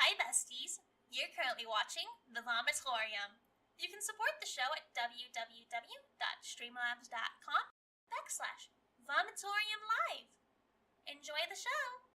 Hi besties! You're currently watching The Vomitorium. You can support the show at www.streamlabs.com/Vomitorium Live. Enjoy the show!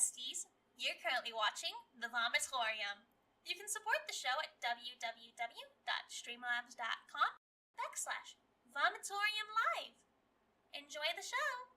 besties. You're currently watching The Vomitorium. You can support the show at www.streamlabs.com/Vomitorium Live. Enjoy the show!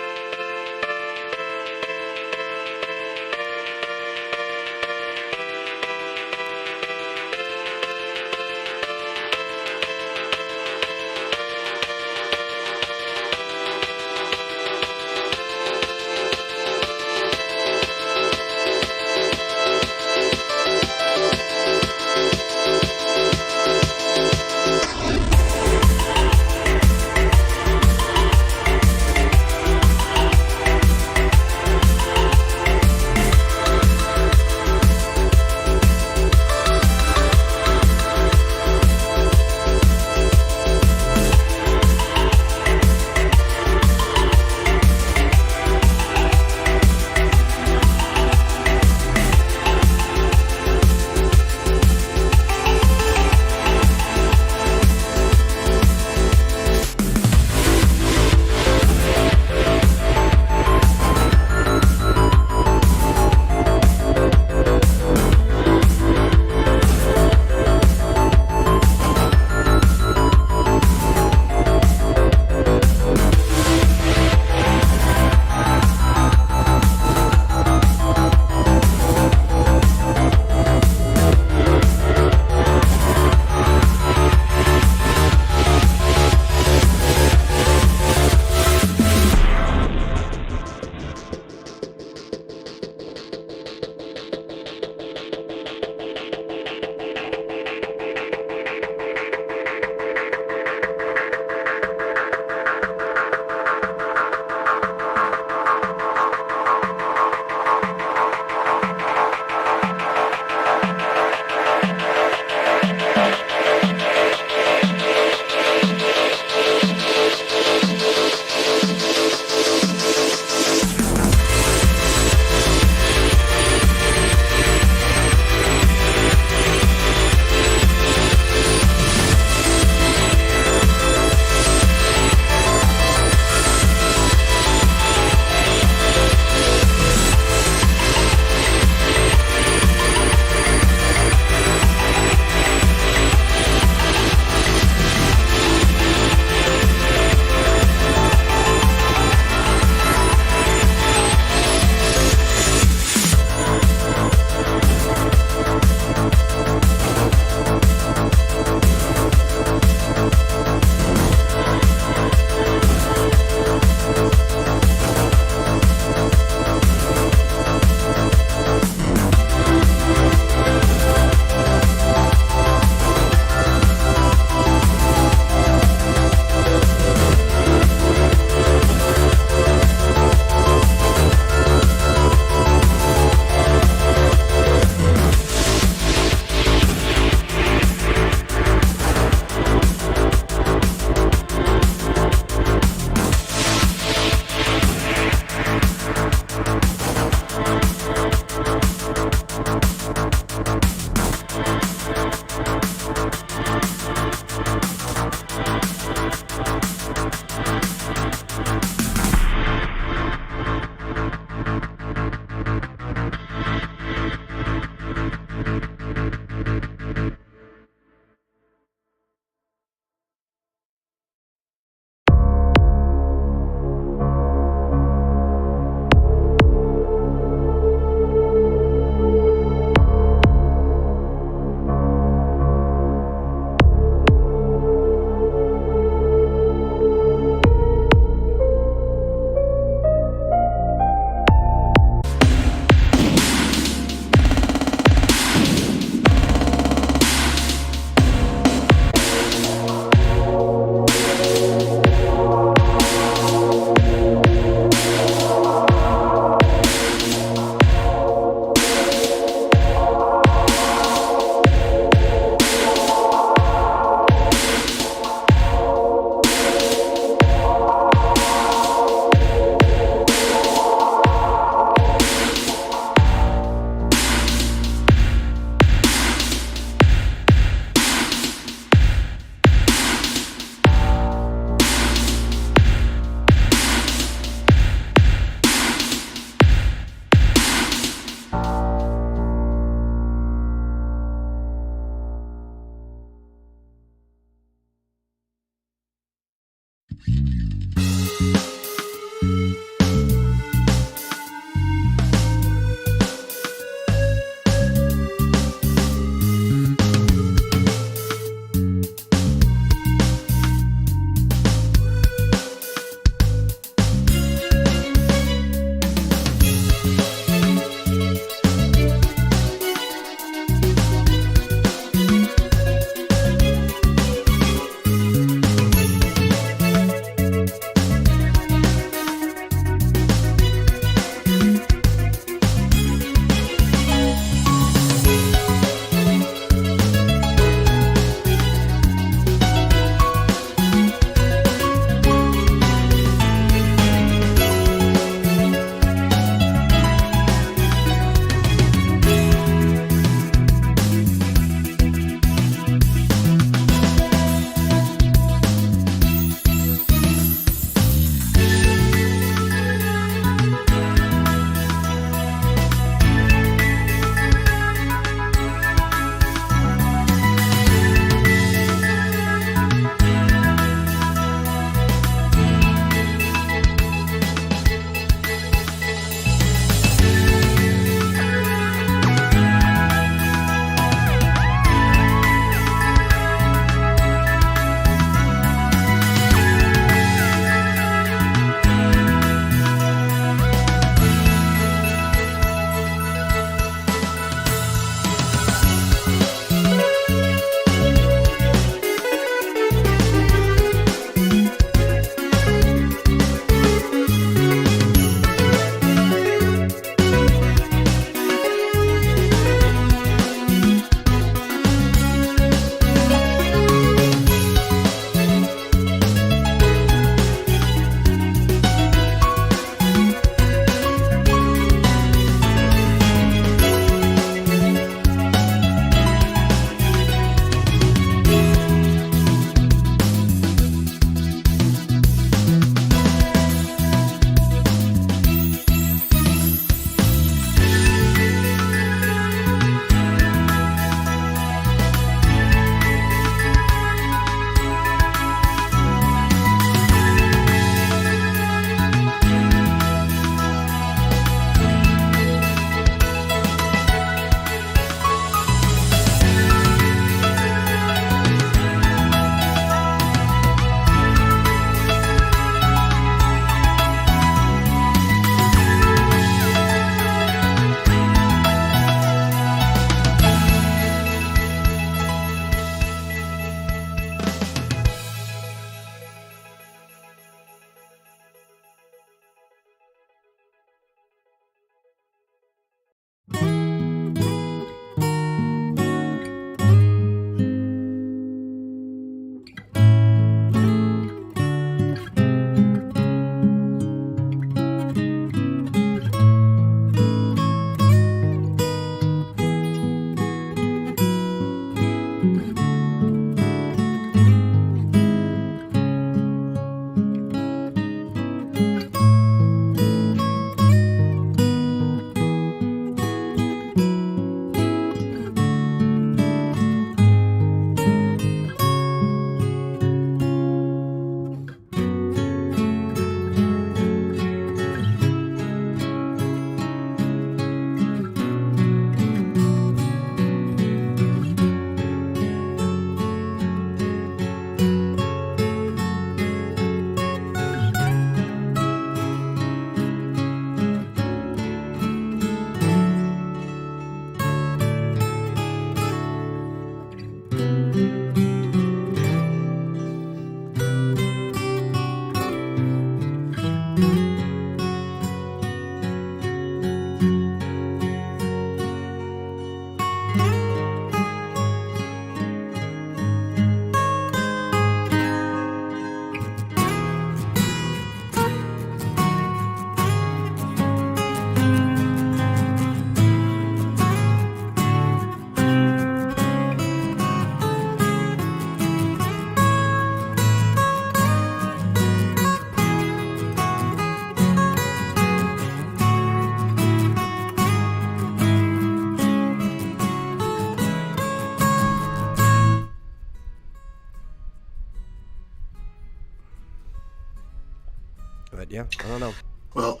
But yeah, I don't know. Well,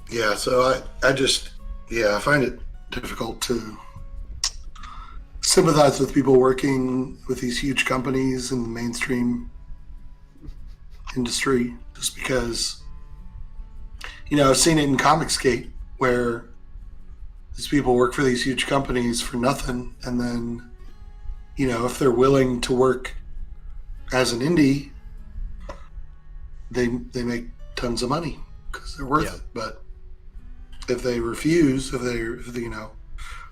yeah. So I find it difficult to sympathize with people working with these huge companies in the mainstream industry, just because, I've seen it in Comicsgate where these people work for these huge companies for nothing, and then, if they're willing to work as an indie, they make tons of money because they're worth it. But if they refuse, if they,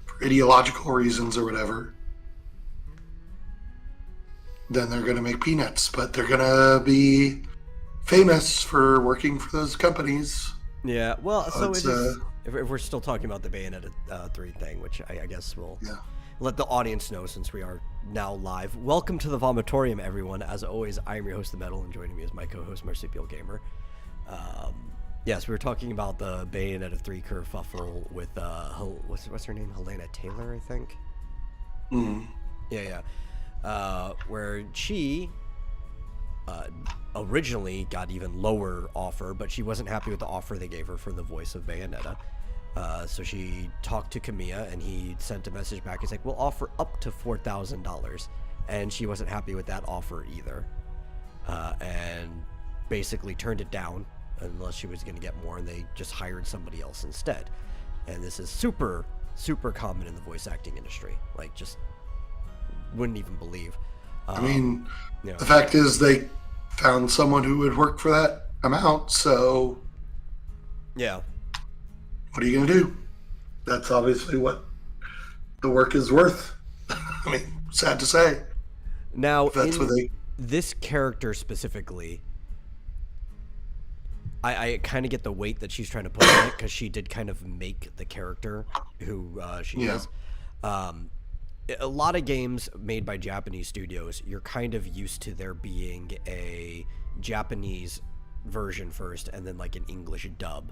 for ideological reasons or whatever, then they're going to make peanuts. But they're going to be famous for working for those companies. Yeah, well, so it is, if we're still talking about the Bayonetta 3 thing, which I guess we'll let the audience know since we are now live. Welcome to the Vomitorium, everyone. As always, I am your host, The Metal, and joining me is my co-host, Marsupial Gamer. Yes, we were talking about the Bayonetta 3 kerfuffle with, what's her name? Helena Taylor, I think? Mm-hmm. Yeah. Where she originally got even lower offer, but she wasn't happy with the offer they gave her for the voice of Bayonetta. So she talked to Kamiya, and he sent a message back. He's like, we'll offer up to $4,000. And she wasn't happy with that offer either. And basically turned it down unless she was going to get more, and they just hired somebody else instead. And this is super, super common in the voice acting industry. Like, just wouldn't even believe. The fact is they found someone who would work for that amount, so yeah. What are you going to do? That's obviously what the work is worth. Sad to say. Now, this character specifically, I kind of get the weight that she's trying to put on it, because she did kind of make the character who she is. A lot of games made by Japanese studios, you're kind of used to there being a Japanese version first and then like an English dub.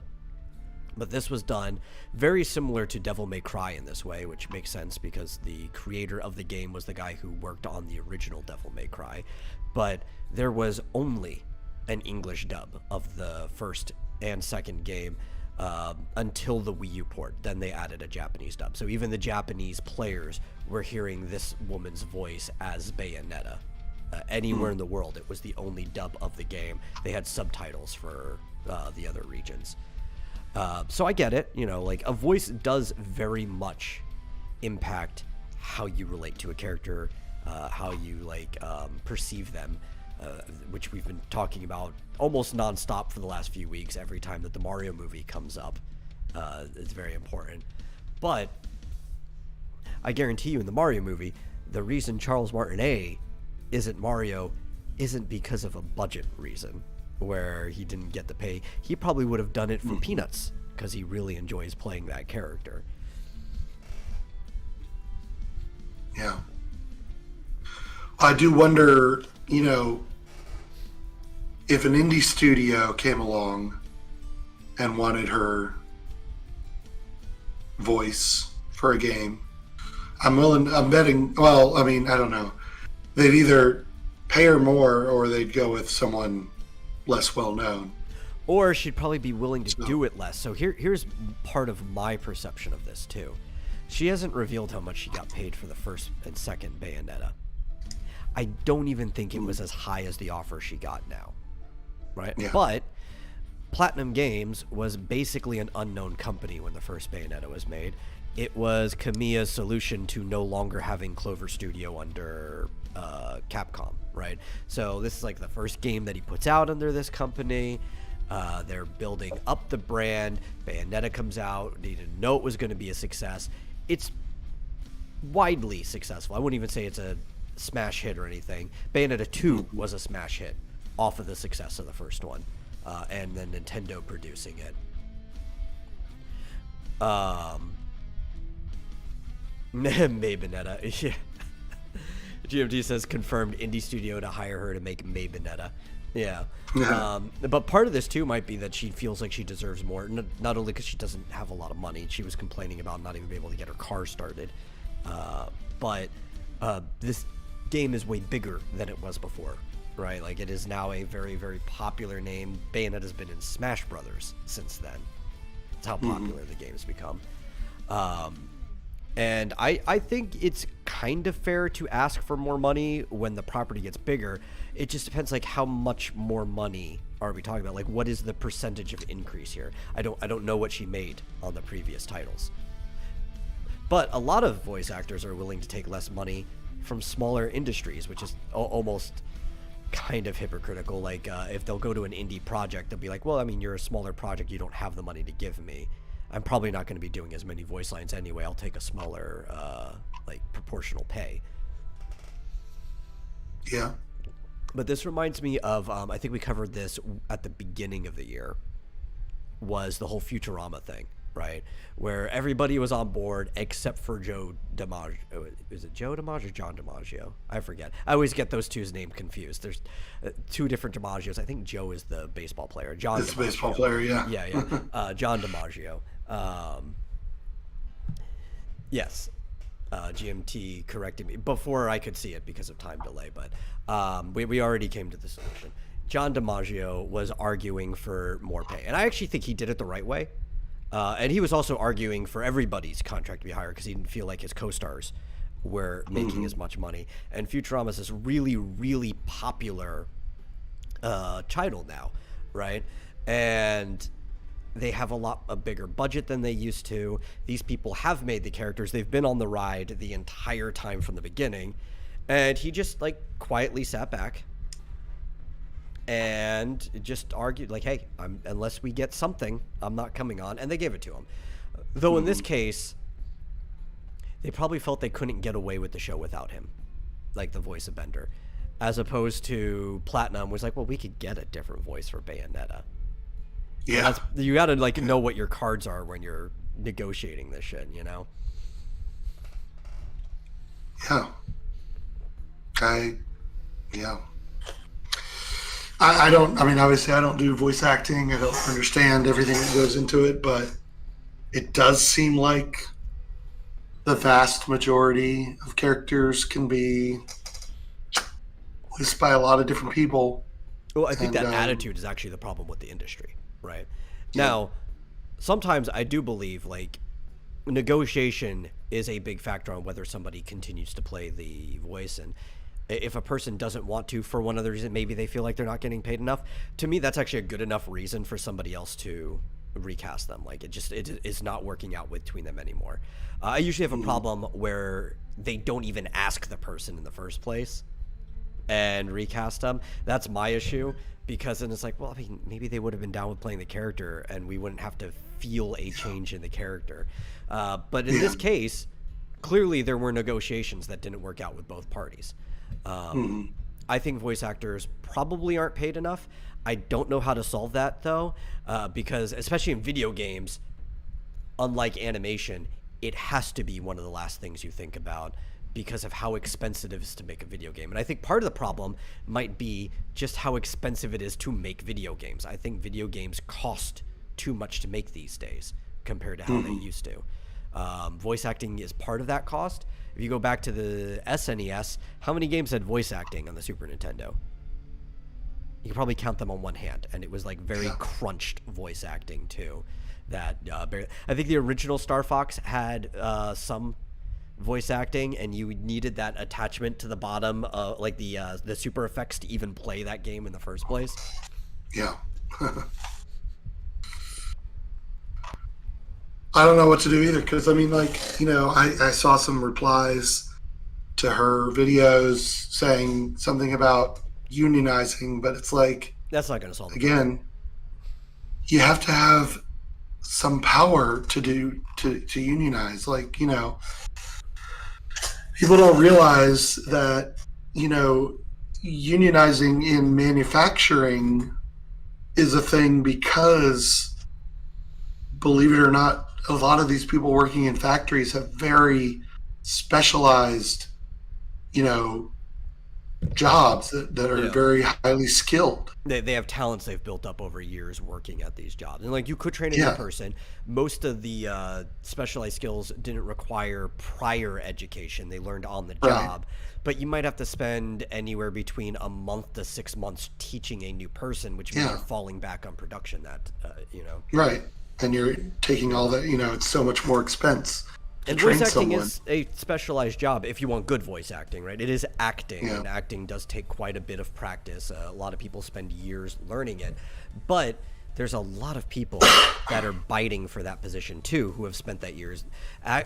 But this was done very similar to Devil May Cry in this way, which makes sense because the creator of the game was the guy who worked on the original Devil May Cry. But there was only an English dub of the first and second game until the Wii U port. Then they added a Japanese dub. So even the Japanese players were hearing this woman's voice as Bayonetta. Anywhere in the world, it was the only dub of the game. They had subtitles for the other regions. So I get it, like a voice does very much impact how you relate to a character, how you perceive them, which we've been talking about almost nonstop for the last few weeks. Every time that the Mario movie comes up, it's very important. But I guarantee you in the Mario movie, the reason Charles Martinet isn't Mario isn't because of a budget reason, where he didn't get the pay. He probably would have done it for peanuts because he really enjoys playing that character. Yeah. I do wonder, if an indie studio came along and wanted her voice for a game, I'm betting, I don't know. They'd either pay her more or they'd go with someone less well known, or she'd probably be willing to do it less. So here's part of my perception of this too. She hasn't revealed how much she got paid for the first and second Bayonetta. I don't even think it was as high as the offer she got now, right? Yeah. But Platinum Games was basically an unknown company when the first Bayonetta was made. It was Kamiya's solution to no longer having Clover Studio under Capcom, right? So this is like the first game that he puts out under this company. They're building up the brand. Bayonetta comes out. They didn't know it was going to be a success. It's widely successful. I wouldn't even say it's a smash hit or anything. Bayonetta 2 was a smash hit off of the success of the first one, and then Nintendo producing it. Bayonetta, yeah. GMT says confirmed indie studio to hire her to make Bayonetta. Yeah. But part of this too might be that she feels like she deserves more, not only because she doesn't have a lot of money. She was complaining about not even being able to get her car started, but this game is way bigger than it was before. right? Like, it is now a very, very popular name. Bayonetta's been in Smash Brothers since then. That's how popular the game's become. And I think it's kind of fair to ask for more money when the property gets bigger. It just depends, like, how much more money are we talking about? Like, what is the percentage of increase here? I don't know what she made on the previous titles. But a lot of voice actors are willing to take less money from smaller industries, which is almost kind of hypocritical. Like, if they'll go to an indie project, they'll be like, well, I mean, you're a smaller project, you don't have the money to give me. I'm probably not going to be doing as many voice lines anyway. I'll take a smaller, like, proportional pay. Yeah. But this reminds me of, I think we covered this at the beginning of the year, was the whole Futurama thing, right? Where everybody was on board except for Joe DiMaggio. Is it Joe DiMaggio or John DiMaggio? I forget. I always get those two's names confused. There's two different DiMaggios. I think Joe is the baseball player. John It's the baseball player, yeah. Yeah. John DiMaggio. Yes. GMT corrected me before I could see it because of time delay, but we already came to the solution. John DiMaggio was arguing for more pay, and I actually think he did it the right way. And he was also arguing for everybody's contract to be higher because he didn't feel like his co-stars were making as much money. And Futurama is this really, really popular title now, right? And they have a bigger budget than they used to. These people have made the characters. They've been on the ride the entire time from the beginning. And he just, like, quietly sat back and just argued, like, hey, unless we get something, I'm not coming on. And they gave it to him. Though in this case, they probably felt they couldn't get away with the show without him, like the voice of Bender. As opposed to Platinum was like, well, we could get a different voice for Bayonetta. Yeah. You got to, like, know what your cards are when you're negotiating this shit, you know? Yeah. I don't, I mean, obviously I don't do voice acting. I don't understand everything that goes into it, but it does seem like the vast majority of characters can be voiced by a lot of different people. Well, I think that attitude is actually the problem with the industry, right? Yeah. Now, sometimes I do believe, like, negotiation is a big factor on whether somebody continues to play the voice. And if a person doesn't want to, for one other reason, maybe they feel like they're not getting paid enough. To me, that's actually a good enough reason for somebody else to recast them. Like, it is not working out between them anymore. I usually have a problem where they don't even ask the person in the first place and recast them. That's my issue, because then it's like, well, I mean, maybe they would have been down with playing the character and we wouldn't have to feel a change in the character. But in this case, clearly there were negotiations that didn't work out with both parties. I think voice actors probably aren't paid enough. I don't know how to solve that, though, because especially in video games, unlike animation, it has to be one of the last things you think about because of how expensive it is to make a video game. And I think part of the problem might be just how expensive it is to make video games. I think video games cost too much to make these days compared to how they used to. Voice acting is part of that cost. If you go back to the SNES, how many games had voice acting on the Super Nintendo? You can probably count them on one hand, and it was like very crunched voice acting too. That I think the original Star Fox had some voice acting, and you needed that attachment to the bottom, like the super effects to even play that game in the first place. Yeah. I don't know what to do either, because I mean, like, you know, I saw some replies to her videos saying something about unionizing, but it's like, that's not going to solve it. Again, you have to have some power to unionize. Like, you know, people don't realize that, you know, unionizing in manufacturing is a thing because, believe it or not, a lot of these people working in factories have very specialized, you know, jobs that are very highly skilled. They have talents they've built up over years working at these jobs. And like you could train a new person. Most of the specialized skills didn't require prior education. They learned on the job. But you might have to spend anywhere between a month to 6 months teaching a new person, which means you're falling back on production that, Right. And you're taking all that, it's so much more expense. And voice acting is a specialized job if you want good voice acting, right? It is acting, and acting does take quite a bit of practice. A lot of people spend years learning it. But there's a lot of people that are biting for that position, too, who have spent that years.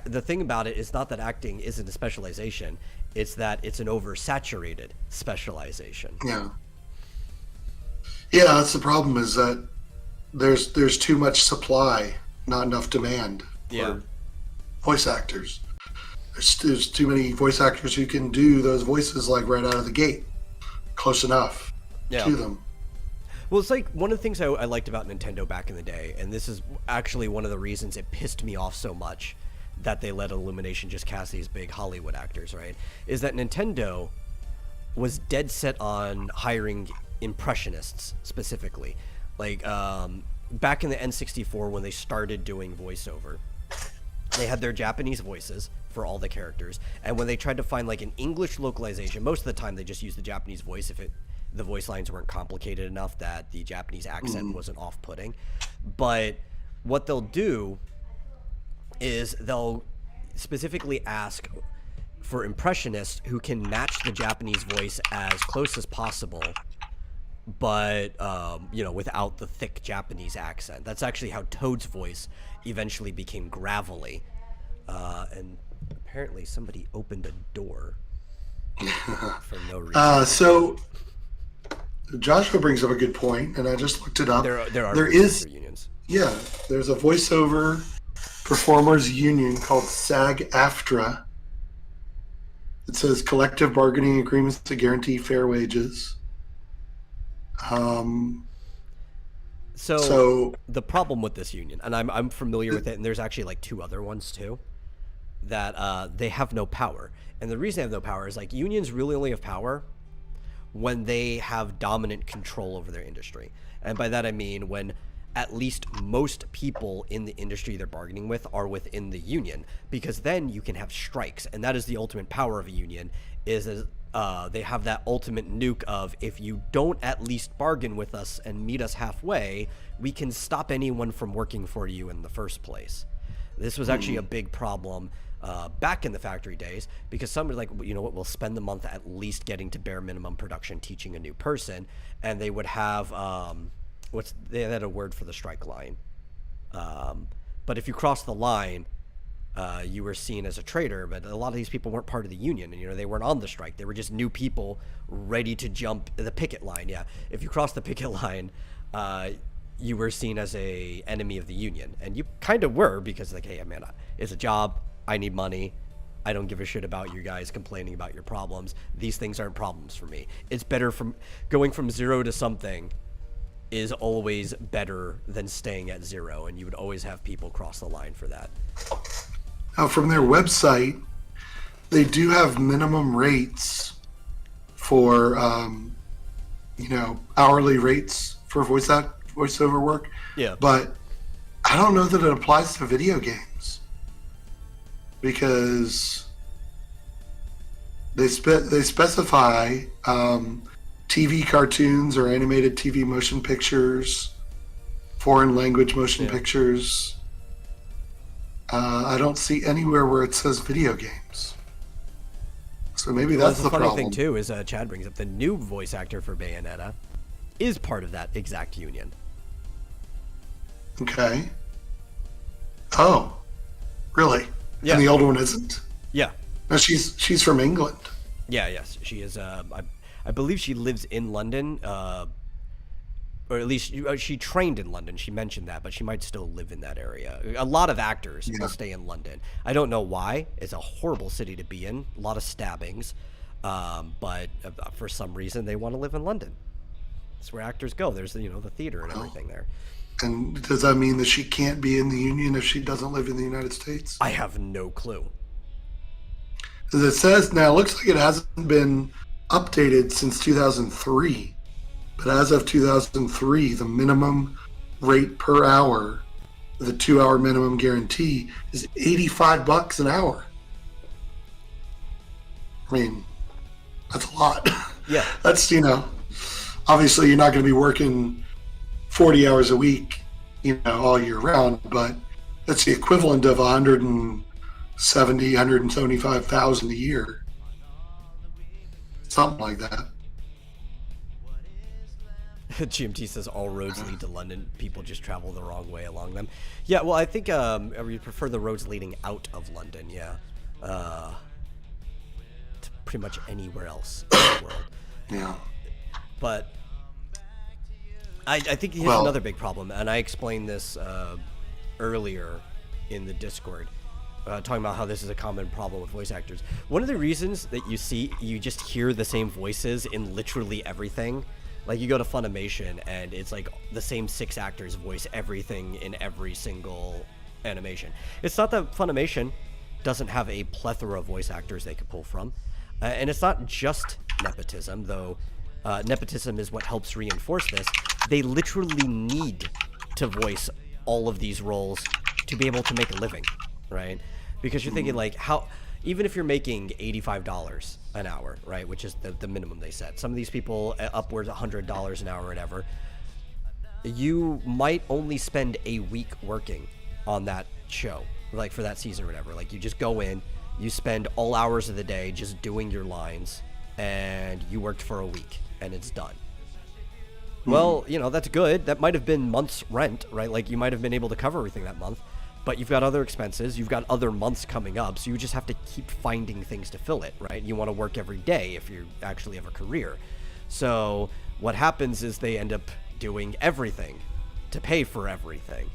The thing about it is not that acting isn't a specialization. It's that it's an oversaturated specialization. Yeah. Yeah, that's the problem, is that there's too much supply, not enough demand for voice actors. There's too many voice actors who can do those voices like right out of the gate, close enough to them. Well, it's like one of the things I liked about Nintendo back in the day, and this is actually one of the reasons it pissed me off so much that they let Illumination just cast these big Hollywood actors, right? Is that Nintendo was dead set on hiring impressionists specifically. Like back in the N64 when they started doing voiceover, they had their Japanese voices for all the characters, and when they tried to find like an English localization, most of the time they just used the Japanese voice if the voice lines weren't complicated enough that the Japanese accent wasn't off-putting. But what they'll do is they'll specifically ask for impressionists who can match the Japanese voice as close as possible, but without the thick Japanese accent. That's actually how Toad's voice eventually became gravelly, and apparently somebody opened a door for no reason. So Joshua brings up a good point, and I just looked it up. There are unions. Yeah, there's a voiceover performers union called SAG-AFTRA. It says collective bargaining agreements to guarantee fair wages. So the problem with this union, and I'm familiar with it, and there's actually like two other ones too, that they have no power. And the reason they have no power is like unions really only have power when they have dominant control over their industry. And by that I mean when at least most people in the industry they're bargaining with are within the union, because then you can have strikes, and that is the ultimate power of a union, is they have that ultimate nuke of, if you don't at least bargain with us and meet us halfway, we can stop anyone from working for you in the first place. This was actually a big problem back in the factory days, because some are like, you know what, we'll spend the month at least getting to bare minimum production teaching a new person, and they would have they had a word for the strike line, but if you cross the line, you were seen as a traitor. But a lot of these people weren't part of the union, and they weren't on the strike. They were just new people ready to jump the picket line. Yeah, if you crossed the picket line, you were seen as a enemy of the union, and you kind of were, because like, hey man, it's a job, I need money, I don't give a shit about you guys complaining about your problems. These things aren't problems for me. It's better from going from zero to something is always better than staying at zero, and you would always have people cross the line for that. Now, from their website, they do have minimum rates for, hourly rates for voiceover work. Yeah. But I don't know that it applies to video games, because they specify TV cartoons or animated TV motion pictures, foreign language motion pictures. I don't see anywhere where it says video games. So maybe that's the funny problem. thing too is Chad brings up the new voice actor for Bayonetta is part of that exact union. Okay. Oh, really? Yeah. And the old one isn't? Yeah. No, she's from England. Yeah, yes. She is, I believe she lives in London, or at least she trained in London. She mentioned that, but she might still live in that area. A lot of actors will stay in London. I don't know why. It's a horrible city to be in. A lot of stabbings. But for some reason, they want to live in London. That's where actors go. There's, the theater and everything there. And does that mean that she can't be in the union if she doesn't live in the United States? I have no clue. As it says now, it looks like it hasn't been updated since 2003. But as of 2003, the minimum rate per hour, the 2-hour minimum guarantee, is $85 an hour. I mean, that's a lot. Yeah. That's, obviously you're not going to be working 40 hours a week, all year round, but that's the equivalent of 175,000 a year. Something like that. GMT says all roads lead to London. People just travel the wrong way along them. Yeah, well, I think we prefer the roads leading out of London, yeah. To pretty much anywhere else in the world. Yeah. But I think here's another big problem, and I explained this earlier in the Discord, talking about how this is a common problem with voice actors. One of the reasons that you just hear the same voices in literally everything, like you go to Funimation and it's like the same 6 actors voice everything in every single animation. It's not that Funimation doesn't have a plethora of voice actors they could pull from, and it's not just nepotism, though. Nepotism is what helps reinforce this. They literally need to voice all of these roles to be able to make a living, right? Because you're thinking like, how, even if you're making $85 an hour, right, which is the minimum they set, some of these people upwards $100 an hour or whatever, you might only spend a week working on that show, like for that season or whatever. Like you just go in, you spend all hours of the day just doing your lines, and you worked for a week and it's done. Well, that's good. That might have been month's rent, right? Like you might have been able to cover everything that month, but you've got other expenses, you've got other months coming up, so you just have to keep finding things to fill it, right? You want to work every day if you actually have a career. So what happens is they end up doing everything to pay for everything.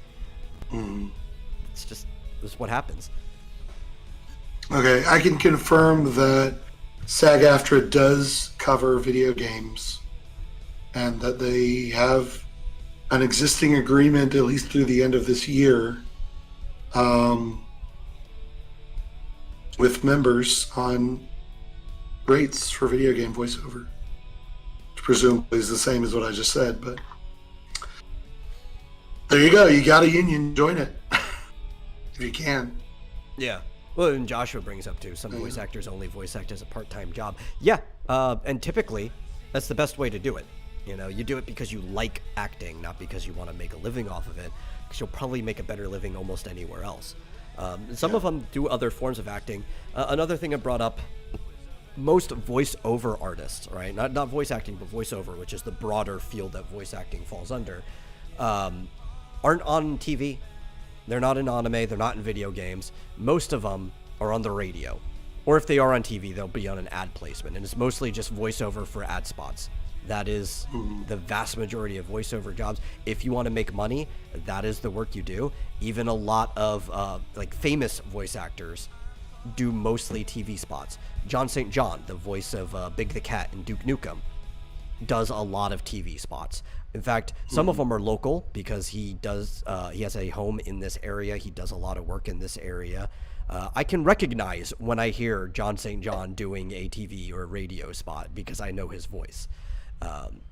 It's what happens. Okay, I can confirm that SAG-AFTRA does cover video games, and that they have an existing agreement at least through the end of this year with members on rates for video game voiceover, which presumably is the same as what I just said, but there you go. You got a union, join it if you can. Yeah. Well, and Joshua brings up too, some voice actors only voice act as a part-time job. Yeah, and typically that's the best way to do it. You do it because you like acting, not because you want to make a living off of it, because you'll probably make a better living almost anywhere else. Some of them do other forms of acting. Another thing I brought up, most voice-over artists, right? Not voice acting, but voice-over, which is the broader field that voice acting falls under, aren't on TV. They're not in anime, they're not in video games. Most of them are on the radio. Or if they are on TV, they'll be on an ad placement. And it's mostly just voiceover for ad spots. That is the vast majority of voiceover jobs. If you want to make money, that is the work you do. Even a lot of famous voice actors do mostly TV spots. John St. John, the voice of Big the Cat in Duke Nukem, does a lot of TV spots. In fact, some of them are local because he has a home in this area. He does a lot of work in this area. I can recognize when I hear John St. John doing a TV or a radio spot because I know his voice.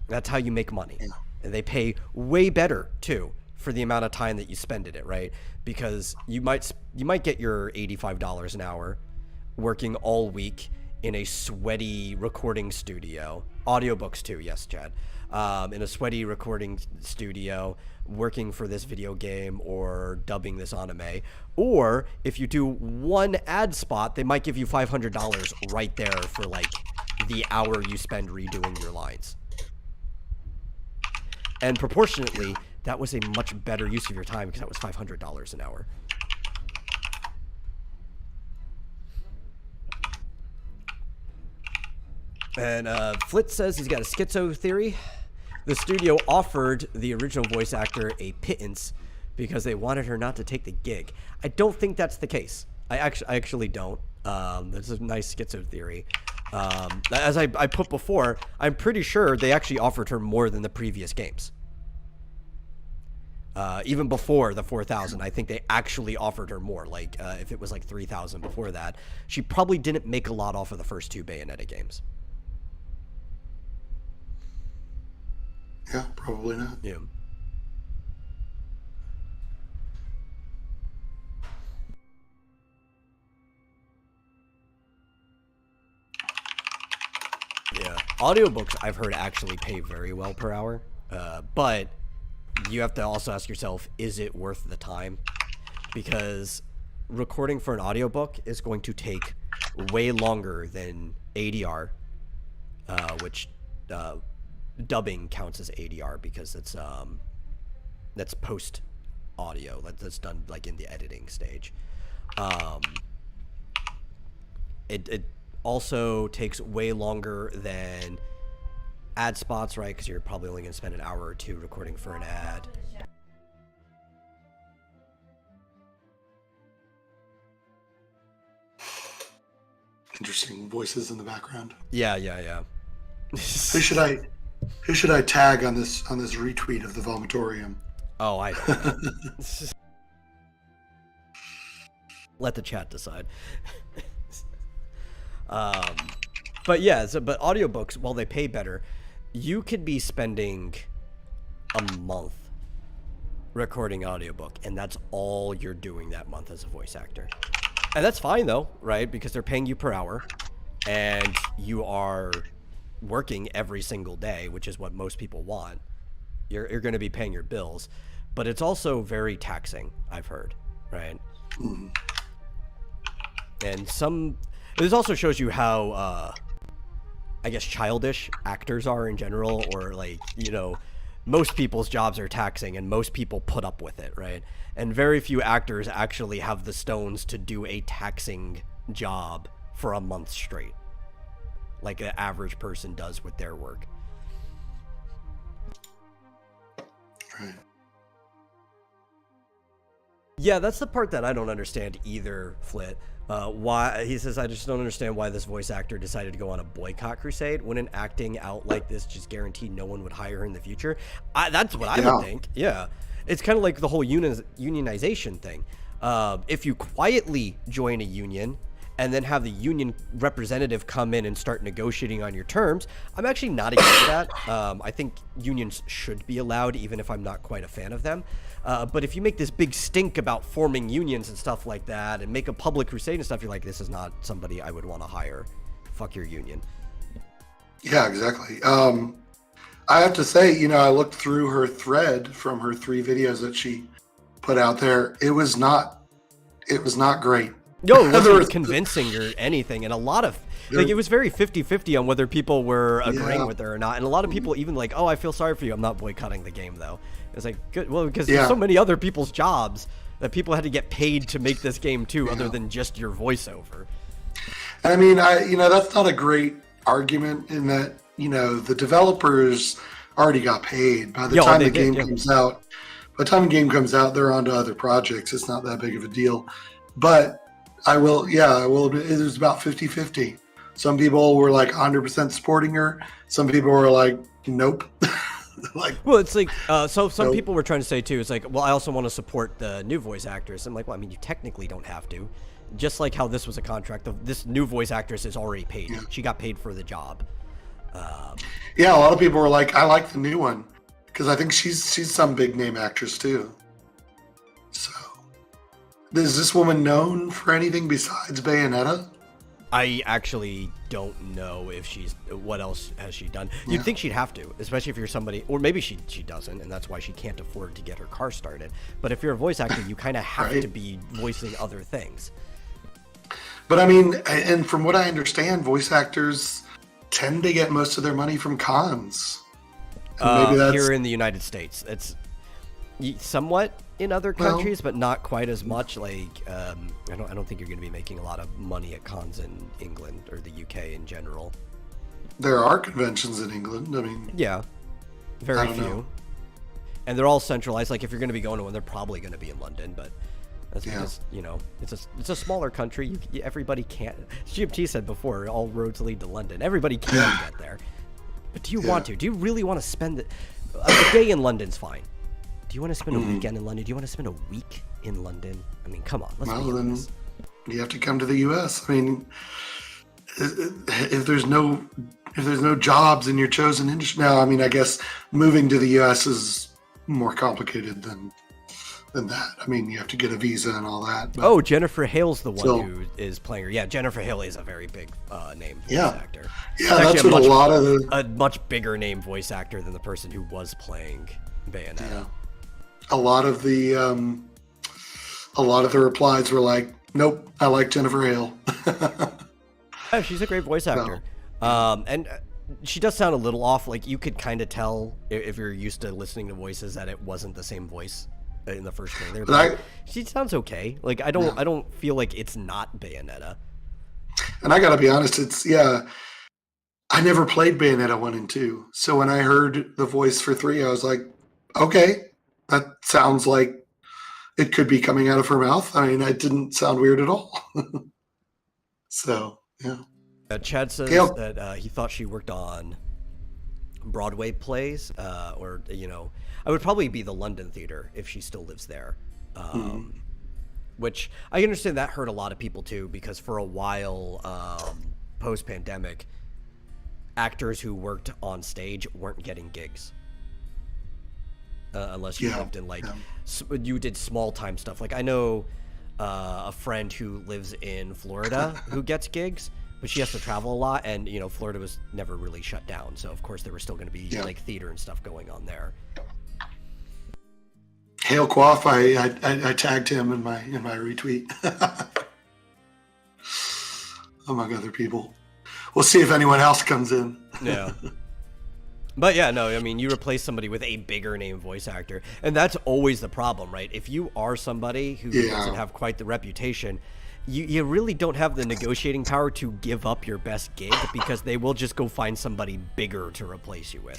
That's how you make money. And they pay way better too for the amount of time that you spend in it, right? Because you might get your $85 an hour working all week in a sweaty recording studio. Audiobooks too, yes, Chad. In a sweaty recording studio, working for this video game or dubbing this anime. Or if you do one ad spot, they might give you $500 right there for like the hour you spend redoing your lines. And proportionately, that was a much better use of your time because that was $500 an hour. And Flit says he's got a schizo theory. The studio offered the original voice actor a pittance because they wanted her not to take the gig. I don't think that's the case. I actually don't. That's a nice schizo theory. As I put before, I'm pretty sure they actually offered her more than the previous games. Even before the 4,000, I think they actually offered her more. Like, if it was like 3,000 before that, she probably didn't make a lot off of the first 2 Bayonetta games. probably not. Yeah. Yeah. Audiobooks, I've heard, actually pay very well per hour. But you have to also ask yourself, is it worth the time? Because recording for an audiobook is going to take way longer than ADR, which dubbing counts as ADR because it's that's post audio. That's done like in the editing stage. It also takes way longer than ad spots, right? Because you're probably only going to spend an hour or two recording for an ad. Interesting voices in the background. Yeah. Who should I tag on this retweet of the vomitorium? Oh, I don't know. Let the chat decide. But yeah, but audiobooks, while they pay better, you could be spending a month recording audiobook, and that's all you're doing that month as a voice actor. And that's fine though, right? Because they're paying you per hour, and you are working every single day, which is what most people want. You're going to be paying your bills, but it's also very taxing, I've heard, right? Mm. And this also shows you how, I guess, childish actors are in general, or like, you know, most people's jobs are taxing and most people put up with it, right? And very few actors actually have the stones to do a taxing job for a month straight, like an average person does with their work. Right. Yeah, that's the part that I don't understand either, Flit. Why, he says, I just don't understand why this voice actor decided to go on a boycott crusade. Wouldn't acting out like this just guarantee no one would hire her in the future? That's what I would think. Yeah. It's kind of like the whole unionization thing. If you quietly join a union and then have the union representative come in and start negotiating on your terms, I'm actually not against that. I think unions should be allowed, even if I'm not quite a fan of them. But if you make this big stink about forming unions and stuff like that and make a public crusade and stuff, you're like, this is not somebody I would want to hire. Fuck your union. Yeah, exactly. I have to say, you know, I looked through her thread from her 3 videos that she put out there. It was not great. No, it wasn't convincing or anything. And a lot of, like, it was very 50-50 on whether people were agreeing with her or not. And a lot of people even like, oh, I feel sorry for you. I'm not boycotting the game, though. It's like, good. Well, because there's so many other people's jobs that people had to get paid to make this game, too, other than just your voiceover. I mean, that's not a great argument in that, you know, the developers already got paid. By the time the game comes out, they're on to other projects. It's not that big of a deal. But I will admit it was about 50-50. Some people were like 100% supporting her. Some people were like, nope. Like, well, it's like, so some people were trying to say too, it's like, well, I also want to support the new voice actress. I'm like, well, I mean, you technically don't have to. Just like how this was a contract, this new voice actress is already paid. Yeah. She got paid for the job. Yeah, a lot of people were like, I like the new one. Because I think she's some big name actress too. So, is this woman known for anything besides Bayonetta? I actually don't know if what else has she done. You'd think she'd have to, especially if you're somebody, or maybe she doesn't, and that's why she can't afford to get her car started. But if you're a voice actor, you kind of have to be voicing other things. But I mean, and from what I understand, voice actors tend to get most of their money from cons. Maybe that's here in the United States. It's somewhat in other countries, but not quite as much. Like, I don't think you're going to be making a lot of money at cons in England or the UK in general. There are conventions in England. I mean, yeah, very few, and they're all centralized. Like, if you're going to be going to one, they're probably going to be in London, but that's because you know it's a smaller country. Everybody can't. GMT said before, all roads lead to London. Everybody can get there, but do you want to? Do you really want to spend a day in London's fine? Do you want to spend a weekend in London? Do you want to spend a week in London? I mean, come on. Let's be honest. You have to come to the U.S. I mean, if there's no jobs in your chosen industry now, I mean, I guess moving to the U.S. is more complicated than that. I mean, you have to get a visa and all that. But oh, Jennifer Hale's the one who is playing her. Yeah, Jennifer Hale is a very big name voice actor. Yeah, that's what a lot of a much bigger name voice actor than the person who was playing Bayonetta. Yeah. A lot of the replies were like, "Nope, I like Jennifer Hale." Yeah, she's a great voice actor. And she does sound a little off. Like, you could kind of tell if you're used to listening to voices that it wasn't the same voice in the first trailer. But she sounds okay. Like, I don't feel like it's not Bayonetta. And I gotta be honest, I never played Bayonetta 1 and 2. So when I heard the voice for 3, I was like, okay, that sounds like it could be coming out of her mouth. I mean, it didn't sound weird at all. So, yeah. Chad says that he thought she worked on Broadway plays, or, I would probably be the London Theater if she still lives there. Which I understand that hurt a lot of people too, because for a while, post-pandemic, actors who worked on stage weren't getting gigs. Unless you lived in you did small time stuff. Like, I know a friend who lives in Florida who gets gigs, but she has to travel a lot, and Florida was never really shut down, so of course there was still going to be like theater and stuff going on there. Hale Quaff, I tagged him in my retweet among other people. We'll see if anyone else comes in. Yeah. But yeah, no, I mean, you replace somebody with a bigger name voice actor, and that's always the problem, right? If you are somebody who doesn't have quite the reputation, you really don't have the negotiating power to give up your best gig, because they will just go find somebody bigger to replace you with.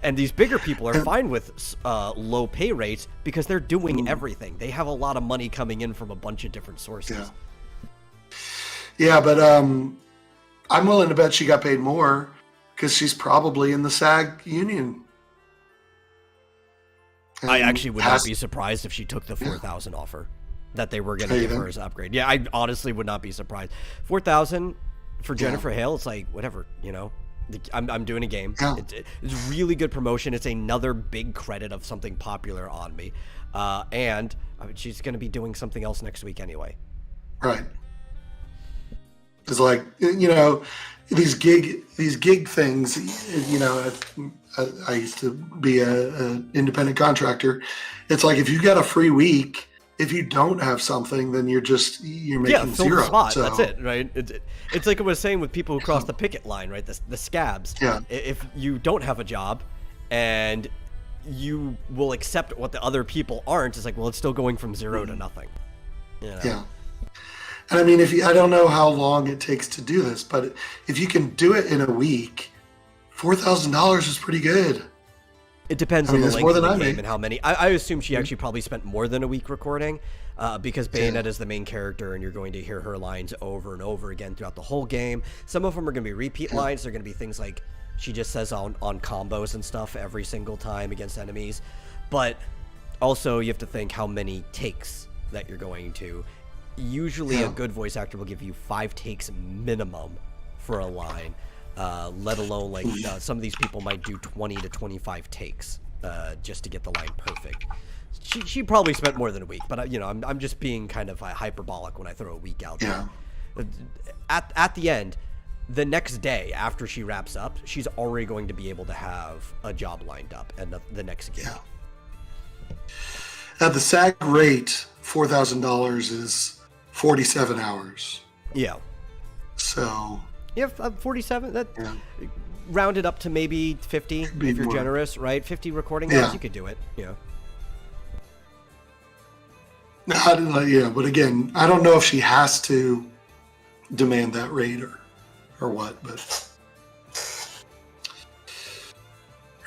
And these bigger people are fine with low pay rates because they're doing everything. They have a lot of money coming in from a bunch of different sources. Yeah, but I'm willing to bet she got paid more, because she's probably in the SAG union. And I actually would not be surprised if she took the $4,000 offer that they were going to give her as an upgrade. Yeah, I honestly would not be surprised. $4,000 for Jennifer Hale, it's like, whatever, I'm doing a game. Yeah. It's really good promotion. It's another big credit of something popular on me. And she's going to be doing something else next week anyway. Right. It's like, these gig things, I used to be an independent contractor. It's like, if you got a free week, if you don't have something, then you're making zero. Spot. So that's it, right? It's like I was saying with people who cross the picket line, right? The scabs. Yeah. If you don't have a job and you will accept what the other people aren't, it's like, well, it's still going from zero to nothing. Yeah. And I mean, I don't know how long it takes to do this, but if you can do it in a week, $4,000 is pretty good. It depends on the length of the game and how many. I assume she actually probably spent more than a week recording, because Bayonetta is the main character, and you're going to hear her lines over and over again throughout the whole game. Some of them are going to be repeat lines. They're going to be things like she just says on combos and stuff every single time against enemies. But also, you have to think how many takes that you're going to. Usually a good voice actor will give you 5 takes minimum for a line, let alone like some of these people might do 20 to 25 takes just to get the line perfect. She probably spent more than a week, but I'm just being kind of hyperbolic when I throw a week out there. At the end, the next day after she wraps up, she's already going to be able to have a job lined up and the next gig. At the SAG rate, $4,000 is 47 hours. Yeah. So. Yeah, 47. That rounded up to maybe 50 if you're more generous, right? 50 recording hours, you could do it. Yeah. But again, I don't know if she has to demand that rate or what, but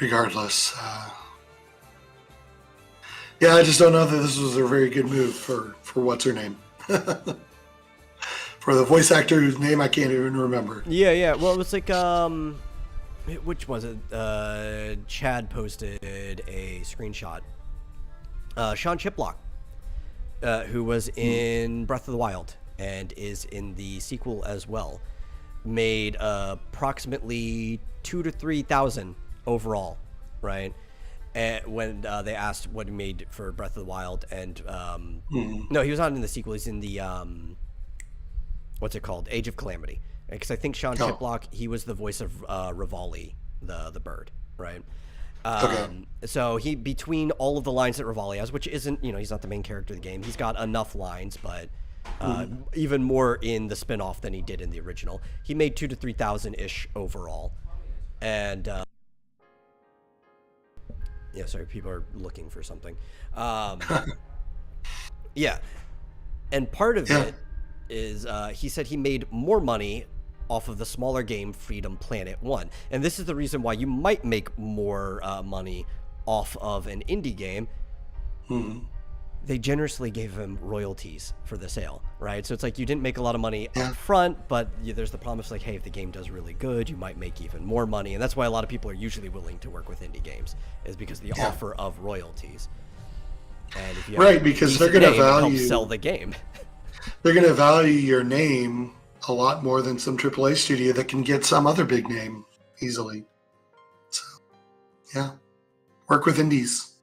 regardless, I just don't know that this was a very good move for what's her name. For the voice actor whose name I can't even remember. Yeah. Well, it was like, which was it? Chad posted a screenshot. Sean Chiplock, who was in Breath of the Wild and is in the sequel as well, made approximately 2,000 to 3,000 overall, right? And when they asked what he made for Breath of the Wild, and no, he was not in the sequel. He's in the what's it called? Age of Calamity. Because I think Sean Chiplock, he was the voice of Rivali, the bird, right? So he, between all of the lines that Rivali has, which isn't, he's not the main character of the game, he's got enough lines, but even more in the spin-off than he did in the original. He made 2,000 to 3,000 ish overall, and yeah, sorry, people are looking for something. Yeah, and part of it is he said he made more money off of the smaller game Freedom Planet 1. And this is the reason why you might make more money off of an indie game. They generously gave him royalties for the sale, right? So it's like you didn't make a lot of money up front, but there's the promise like, hey, if the game does really good, you might make even more money. And that's why a lot of people are usually willing to work with indie games, is because the offer of royalties. And if you have because they're going to value, help sell the game. They're going to value your name a lot more than some AAA studio that can get some other big name easily. So, yeah, work with indies.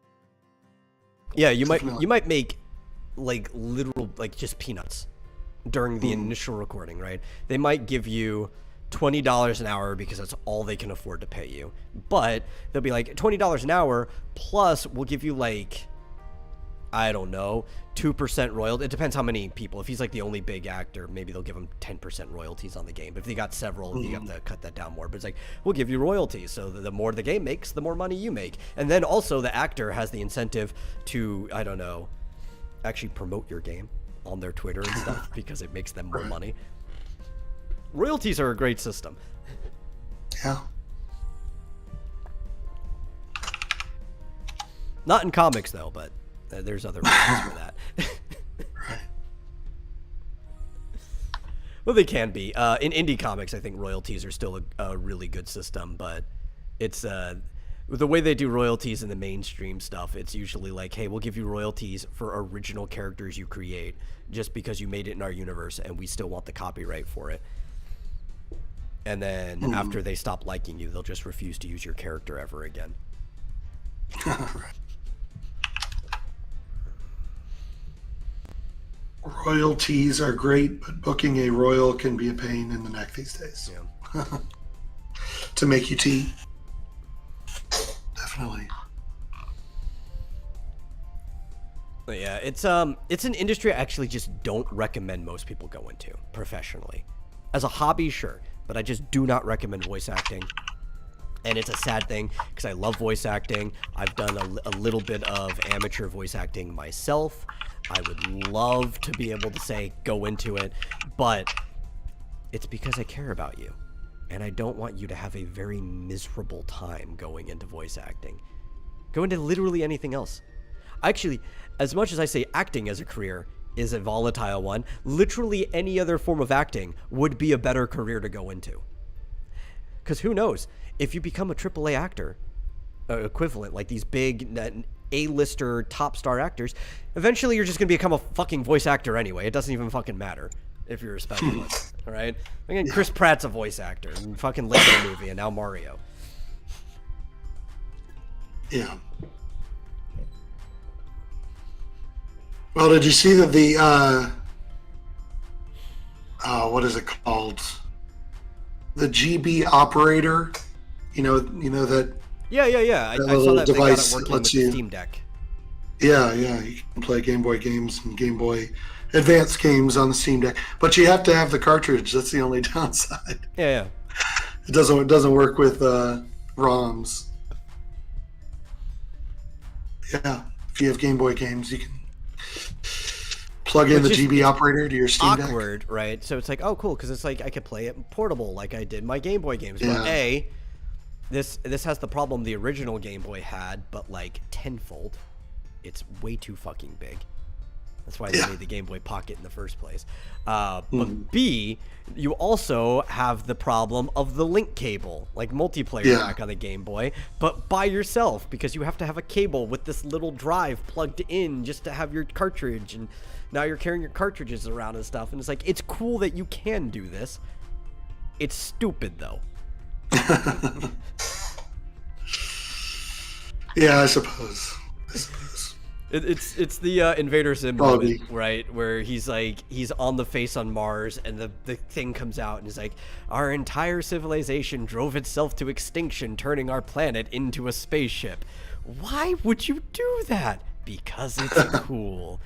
Yeah, you might make like literal just peanuts during the initial recording, right? They might give you $20 an hour because that's all they can afford to pay you. But they'll be like $20 an hour plus we'll give you I don't know, 2% royalty. It depends how many people. If he's the only big actor, maybe they'll give him 10% royalties on the game. But if they got several, you have to cut that down more. But it's we'll give you royalties. So the more the game makes, the more money you make. And then also the actor has the incentive to, I don't know, actually promote your game on their Twitter and stuff because it makes them more money. Royalties are a great system. Yeah. Not in comics, though, but there's other reasons for that. Well, they can be. In indie comics, I think royalties are still a really good system, but it's the way they do royalties in the mainstream stuff, it's usually hey, we'll give you royalties for original characters you create just because you made it in our universe and we still want the copyright for it. And then after they stop liking you, they'll just refuse to use your character ever again. Royalties are great, but booking a royal can be a pain in the neck these days. Yeah. To make you tea. Definitely. But yeah, it's an industry I actually just don't recommend most people go into professionally. As a hobby, sure, but I just do not recommend voice acting. And it's a sad thing because I love voice acting. I've done a little bit of amateur voice acting myself. I would love to be able to say go into it, but it's because I care about you. And I don't want you to have a very miserable time going into voice acting. Go into literally anything else. Actually, as much as I say acting as a career is a volatile one, literally any other form of acting would be a better career to go into. Because who knows, if you become a AAA actor, equivalent, like these big A-lister top star actors, eventually you're just going to become a fucking voice actor anyway. It doesn't even fucking matter if you're a specialist, all right? Again, Chris Pratt's a voice actor and fucking Lego movie and now Mario. Yeah. Well, did you see that the, what is it called? The GB operator, you know that. Yeah. I saw that they got it working with the Steam Deck. Yeah, you can play Game Boy games and Game Boy Advance games on the Steam Deck, but you have to have the cartridge. That's the only downside. Yeah. It doesn't work with ROMs. Yeah, if you have Game Boy games, you can plug in the GB operator to your Steam Deck. Awkward, right? So it's oh, cool, because it's I could play it portable like I did my Game Boy games. Yeah. But this has the problem the original Game Boy had, but tenfold. It's way too fucking big. That's why they made the Game Boy Pocket in the first place. But B, you also have the problem of the link cable, multiplayer back on the Game Boy, but by yourself, because you have to have a cable with this little drive plugged in just to have your cartridge, and now you're carrying your cartridges around and stuff, and it's it's cool that you can do this, It's stupid though. Yeah, I suppose. It's the Invader Zim moment, right? Where he's on the face on Mars, and the thing comes out, and he's like, our entire civilization drove itself to extinction, turning our planet into a spaceship. Why would you do that? Because it's cool.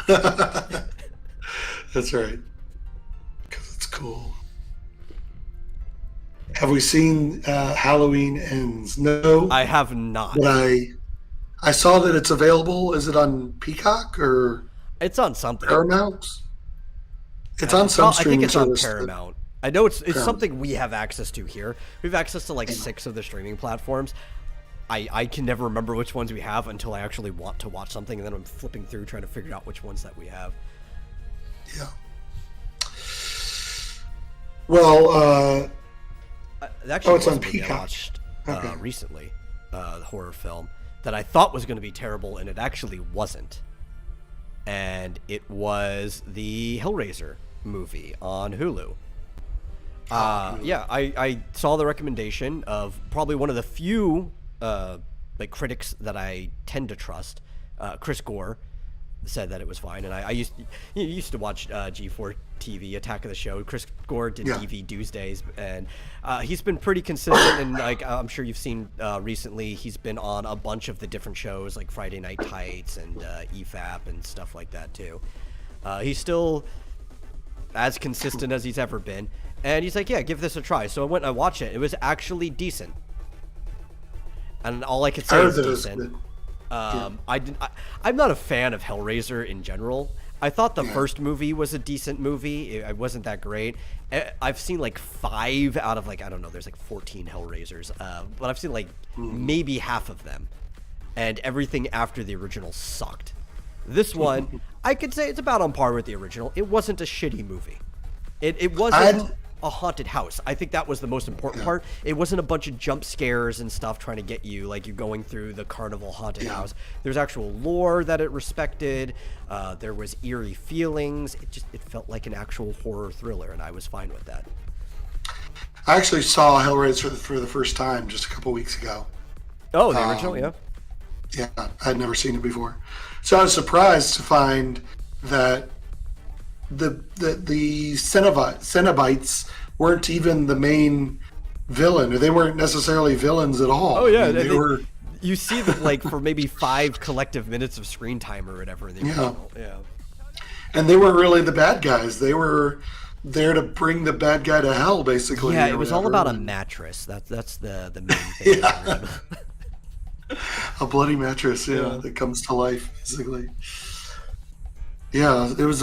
That's right. Because it's cool. Have we seen Halloween Ends? No. I have not. But I saw that it's available. Is it on Peacock or? It's on something. Paramount. It's on some streaming service. I think it's on Paramount. I know it's something we have access to here. We have access to like 6 of the streaming platforms. I can never remember which ones we have until I actually want to watch something, and then I'm flipping through trying to figure out which ones that we have. Yeah. Well, actually, it's on Peacock. I watched recently the horror film that I thought was going to be terrible, and it actually wasn't. And it was the Hellraiser movie on Hulu. Yeah, I saw the recommendation of probably one of the few like critics that I tend to trust. Chris Gore said that it was fine, and I used to watch G4 TV, Attack of the Show. Chris Gore did TV Tuesdays, and he's been pretty consistent. And like I'm sure you've seen recently, he's been on a bunch of the different shows like Friday Night Tights and EFAP and stuff like that too. He's still as consistent as he's ever been, and he's like, yeah, give this a try. So I went and I watched it. It was actually decent, and all I could say is decent. I'm not a fan of Hellraiser in general. I thought the first movie was a decent movie. It wasn't that great. I've seen like 5 out of like, I don't know, there's like 14 Hellraisers. But I've seen like maybe half of them. And everything after the original sucked. This one, I could say it's about on par with the original. It wasn't a shitty movie. It wasn't a haunted house. I think that was the most important part. It wasn't a bunch of jump scares and stuff trying to get you like you're going through the carnival haunted house. There's actual lore that it respected. There was eerie feelings. It felt like an actual horror thriller, and I was fine with that. I actually saw Hellraiser for the first time just a couple weeks ago. Oh, the original, yeah. Yeah, I'd never seen it before, so I was surprised to find that the Cenobites weren't even the main villain, or they weren't necessarily villains at all. Oh yeah, I mean, they were. You see them like for maybe 5 collective minutes of screen time or whatever in the original. Yeah. And they weren't really the bad guys. They were there to bring the bad guy to hell, basically. Yeah, it was all about a mattress. That's the main thing. Yeah. A bloody mattress, that comes to life, basically. Yeah, it was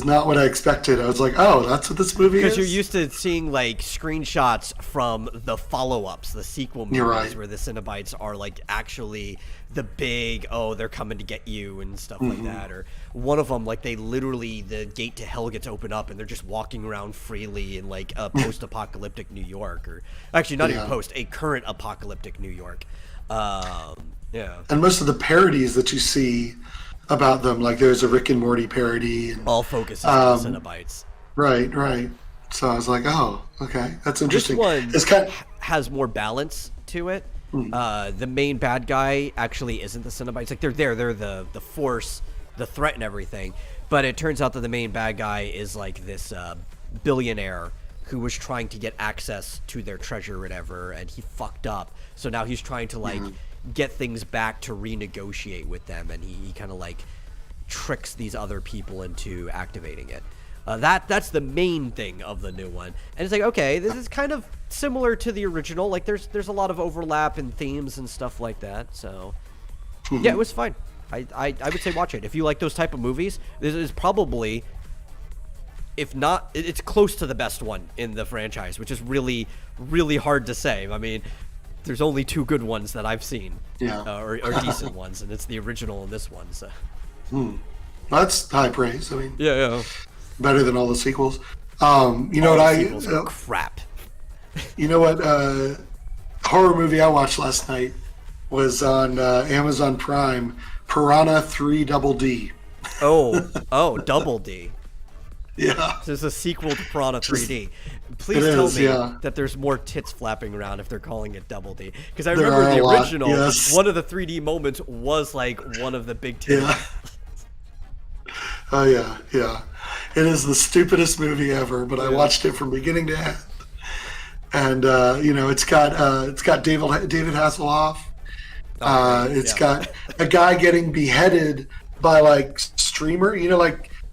not what I expected. I was like, oh, that's what this movie is? Because you're used to seeing, like, screenshots from the follow-ups, the sequel movies, where the Cenobites are, like, actually the big, they're coming to get you and stuff like that. Or one of them, like, they literally, the gate to hell gets opened up and they're just walking around freely in, like, a post-apocalyptic New York. Or actually, not even post, a current apocalyptic New York. And most of the parodies that you see about them, like there's a Rick and Morty parody, and all focuses on Cenobites. Right. So I was like, oh, okay, that's interesting. This one has more balance to it. The main bad guy actually isn't the Cenobites. Like they're the force, the threat, and everything. But it turns out that the main bad guy is like this billionaire who was trying to get access to their treasure or whatever, and he fucked up. So now he's trying to like get things back to renegotiate with them, and he kind of like tricks these other people into activating it. That's the main thing of the new one, and it's like, okay, this is kind of similar to the original. Like there's a lot of overlap in themes and stuff like that. So yeah, it was fine. I would say watch it if you like those type of movies. This is probably, if not, it's close to the best one in the franchise, which is really, really hard to say. I mean, there's only 2 good ones that I've seen, or decent ones, and it's the original and this one. So that's high praise. I mean, yeah, better than all the sequels. You know what sequels are crap. You know what horror movie I watched last night was on Amazon Prime, Piranha 3 Double D. Oh, Double D. Yeah. There's a sequel to Piranha 3D. Please tell me that there's more tits flapping around if they're calling it Double D. Because I remember the original, one of the 3D moments was like one of the big tits. Yeah. Oh, yeah, yeah. It is the stupidest movie ever, but I watched it from beginning to end. And, it's got David Hasselhoff. It's got a guy getting beheaded by, like, streamer,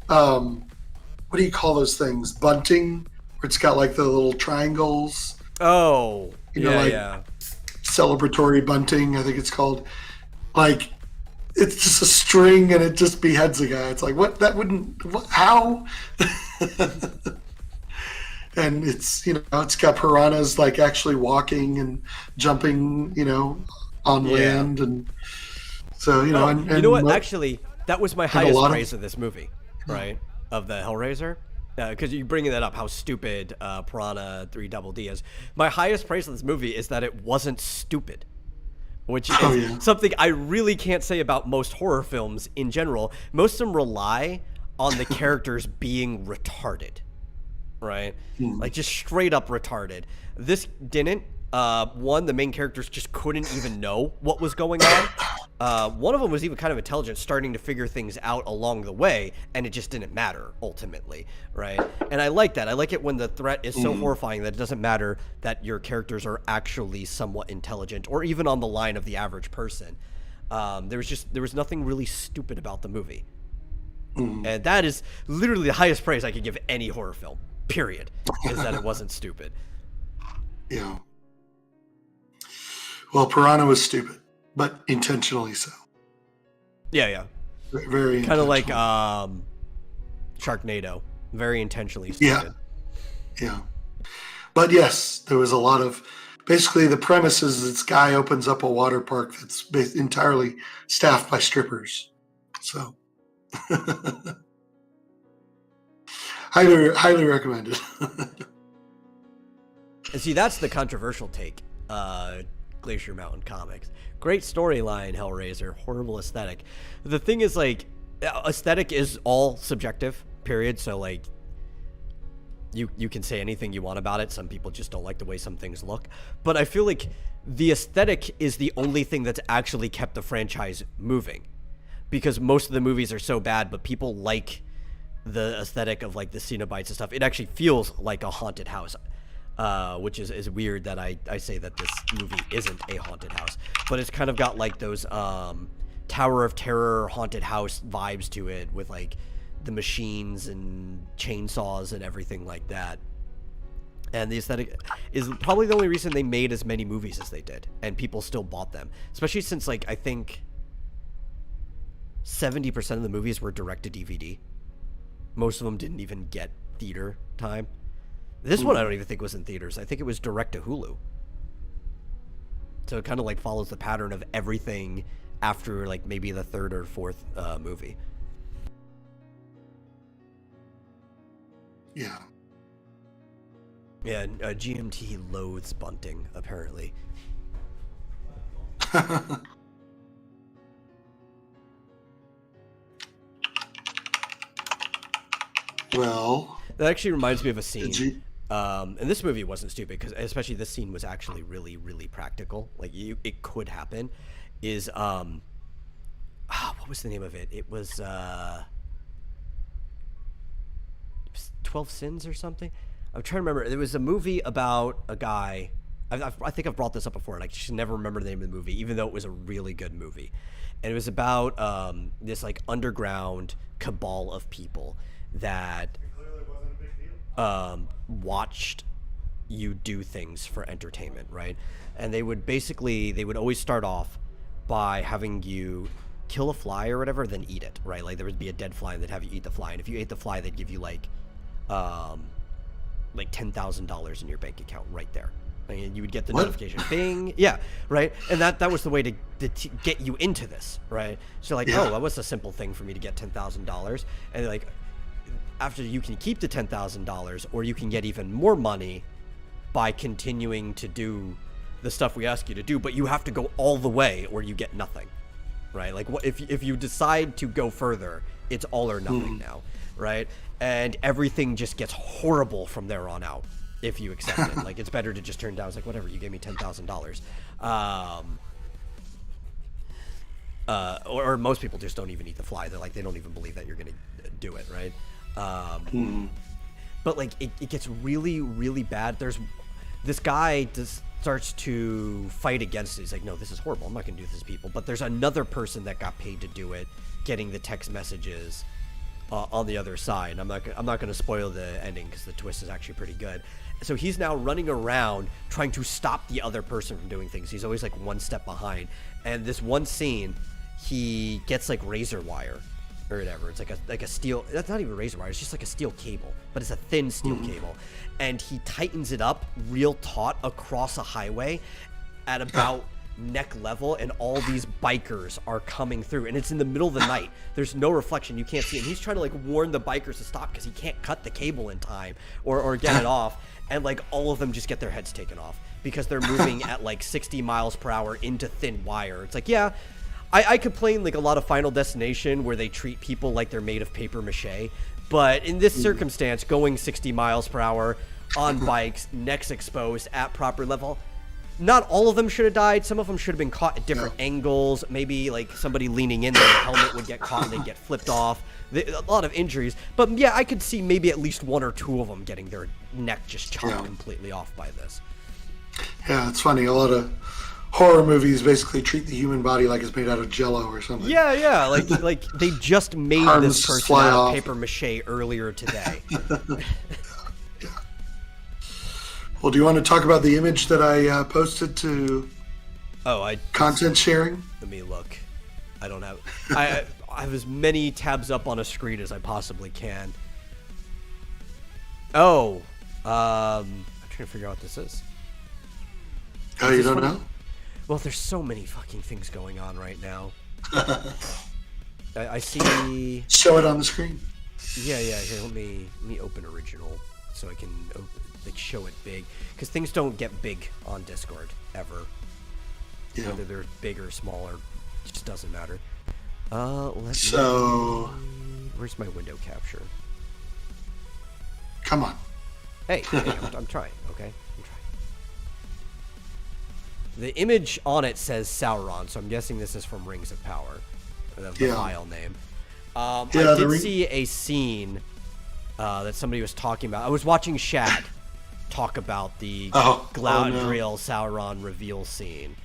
what do you call those things? Bunting, where it's got like the little triangles. Oh, celebratory bunting, I think it's called. Like, it's just a string and it just beheads a guy. It's like, what? That wouldn't. What, how? And it's it's got piranhas like actually walking and jumping, on land, and so and you know what? Actually, that was my highest praise of this movie, right? Of the Hellraiser, because you bringing that up, how stupid Piranha 3 Double D is. My highest praise of this movie is that it wasn't stupid, which is something I really can't say about most horror films in general. Most of them rely on the characters being retarded, right? Like just straight up retarded. This didn't. One, the main characters just couldn't even know what was going on. One of them was even kind of intelligent, starting to figure things out along the way, and it just didn't matter ultimately, right? And I like that. I like it when the threat is so horrifying that it doesn't matter that your characters are actually somewhat intelligent or even on the line of the average person. There was nothing really stupid about the movie. And that is literally the highest praise I could give any horror film, period, is that it wasn't stupid. Yeah. Well, Piranha was stupid, but intentionally so. Yeah. Very kind of like Sharknado, very intentionally stupid. Yeah. But yes, there was a lot of. Basically, the premise is this guy opens up a water park that's entirely staffed by strippers. So, highly recommended. And see, that's the controversial take. Glacier Mountain Comics. Great storyline, Hellraiser. Horrible aesthetic. The thing is, like, aesthetic is all subjective, period. So, like, you can say anything you want about it. Some people just don't like the way some things look. But I feel like the aesthetic is the only thing that's actually kept the franchise moving. Because most of the movies are so bad, but people like the aesthetic of, like, the Cenobites and stuff. It actually feels like a haunted house. Which is weird that I say that this movie isn't a haunted house, but it's kind of got like those Tower of Terror haunted house vibes to it, with like the machines and chainsaws and everything like that. And the aesthetic is probably the only reason they made as many movies as they did, and people still bought them, especially since, like, I think 70% of the movies were direct to DVD. Most of them didn't even get theater time. This one I don't even think was in theaters. I think it was direct to Hulu. So it kind of like follows the pattern of everything after like maybe the third or fourth movie. Yeah. Yeah, GMT loathes bunting, apparently. Well, that actually reminds me of a scene. And this movie wasn't stupid, because especially this scene was actually really, really practical. Like, it could happen. Is what was the name of it? It was 12 Sins or something. I'm trying to remember. There was a movie about a guy. I think I've brought this up before, and I just never remember the name of the movie, even though it was a really good movie. And it was about this like underground cabal of people that watched you do things for entertainment, right? And they would always start off by having you kill a fly or whatever, then eat it, right? Like there would be a dead fly and they'd have you eat the fly, and if you ate the fly, they'd give you like $10,000 in your bank account right there. And you would get the notification, bing, yeah, right? And that was the way to get you into this, right? So like, oh, that was a simple thing for me to get $10,000, and like, after you can keep the $10,000, or you can get even more money by continuing to do the stuff we ask you to do, but you have to go all the way or you get nothing, right? Like, what if you decide to go further, it's all or nothing now. right? And everything just gets horrible from there on out if you accept it. Like, it's better to just turn down. It's like, whatever, you gave me $10,000. Or most people just don't even eat the fly. They're like, they don't even believe that you're going to do it, right? But like, it gets really, really bad. There's this guy just starts to fight against it. He's like, no, this is horrible. I'm not going to do this to people. But there's another person that got paid to do it, getting the text messages on the other side. I'm not going to spoil the ending because the twist is actually pretty good. So he's now running around trying to stop the other person from doing things. He's always like one step behind. And this one scene, he gets like razor wire or whatever. It's like a steel. That's not even razor wire. It's just like a steel cable, but it's a thin steel cable. And he tightens it up real taut across a highway at about neck level, and all these bikers are coming through, and it's in the middle of the night. There's no reflection, you can't see it, and he's trying to like warn the bikers to stop because he can't cut the cable in time or get it off, and like all of them just get their heads taken off because they're moving at like 60 miles per hour into thin wire. It's like, yeah, I complain like a lot of Final Destination where they treat people like they're made of paper mache, but in this circumstance, going 60 miles per hour on bikes, necks exposed at proper level, not all of them should have died. Some of them should have been caught at different angles. Maybe like somebody leaning in, their helmet would get caught and they'd get flipped off. A lot of injuries. But yeah, I could see maybe at least one or two of them getting their neck just chopped completely off by this. Yeah, it's funny. A lot of horror movies basically treat the human body like it's made out of Jello or something. Yeah. Like they just made this person out of paper mache earlier today. Well, do you want to talk about the image that I posted to content sharing? Let me look. I don't have... I have as many tabs up on a screen as I possibly can. I'm trying to figure out what this is. Oh, you don't know? Well, there's so many fucking things going on right now. I see... Show it on the screen. Yeah. Here, let me open original so I can like show it big, because things don't get big on Discord ever. Yeah. Whether they're big or smaller, it just doesn't matter. Where's my window capture? Come on. Hey, I'm trying. Okay, I'm trying. The image on it says Sauron, so I'm guessing this is from Rings of Power, the file name. I did see a scene that somebody was talking about. I was watching Shad talk about the Galadriel Sauron reveal scene.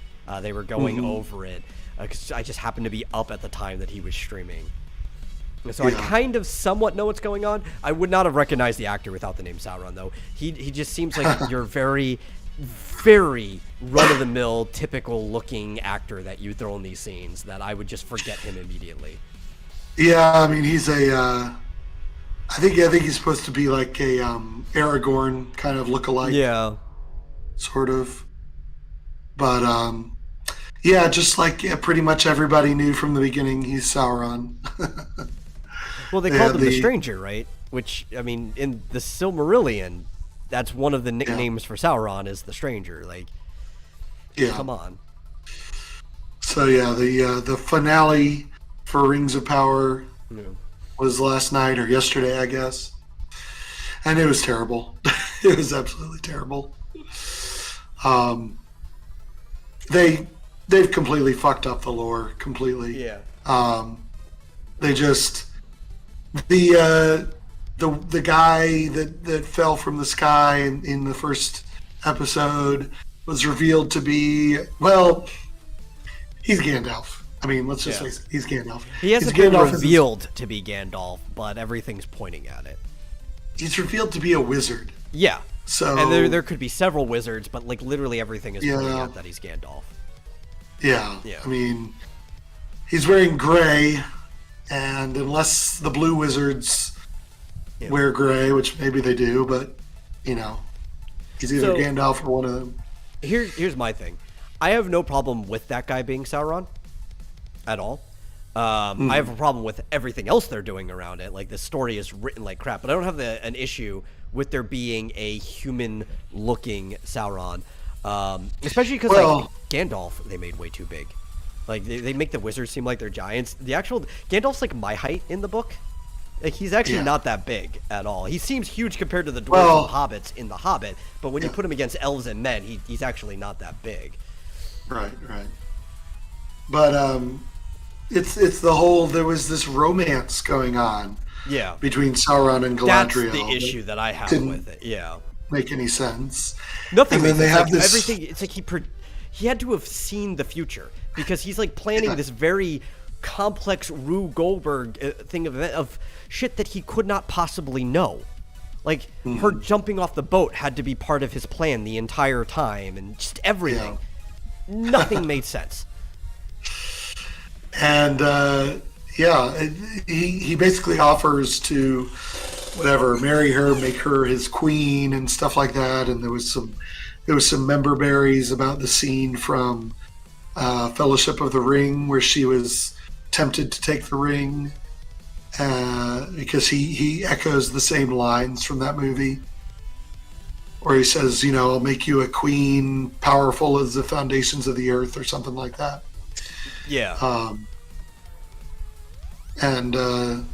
They were going over it because I just happened to be up at the time that he was streaming. So I kind of somewhat know what's going on. I would not have recognized the actor without the name Sauron, though. He just seems like your very, very run-of-the-mill, typical-looking actor that you throw in these scenes that I would just forget him immediately. Yeah, I mean, he's a... I think he's supposed to be like a Aragorn kind of look-alike. Yeah. Sort of. But, just like pretty much everybody knew from the beginning, he's Sauron. Well, they called him the Stranger, right? Which, I mean, in the Silmarillion, that's one of the nicknames for Sauron is the Stranger. Like, come on. So, the finale for Rings of Power... Yeah. Was last night or yesterday, I guess, and it was terrible. It was absolutely terrible. They've completely fucked up the lore completely. Yeah. They just the guy that fell from the sky in the first episode was revealed to be, well, he's Gandalf. I mean, let's just say he's Gandalf. He hasn't been revealed to be Gandalf, but everything's pointing at it. He's revealed to be a wizard. Yeah. So, and there could be several wizards, but like literally everything is pointing at that he's Gandalf. Yeah. I mean, he's wearing gray, and unless the blue wizards wear gray, which maybe they do, but he's either Gandalf or one of them. Here's my thing. I have no problem with that guy being Sauron. At all. I have a problem with everything else they're doing around it. Like, the story is written like crap, but I don't have an issue with there being a human-looking Sauron. Especially because, like, Gandalf, they made way too big. Like, they make the wizards seem like they're giants. The actual... Gandalf's, like, my height in the book. Like, he's actually Yeah. not that big at all. He seems huge compared to the dwarves Well- and hobbits in The Hobbit, but when you put him against elves and men, he's actually not that big. Right. But it's the whole, there was this romance going on Yeah. between Sauron and That's Galadriel. the issue that I have didn't with it. Yeah. make any sense. Nothing. And then makes they sense. have Like, this everything. It's like he had to have seen the future, because he's like planning this very complex Rube Goldberg thing of shit that he could not possibly know. Like, her jumping off the boat had to be part of his plan the entire time, and just everything. Nothing made sense. And he basically offers to whatever marry her, make her his queen, and stuff like that. And there was some member berries about the scene from Fellowship of the Ring where she was tempted to take the ring because he echoes the same lines from that movie, where he says, I'll make you a queen powerful as the foundations of the earth, or something like that. Yeah. And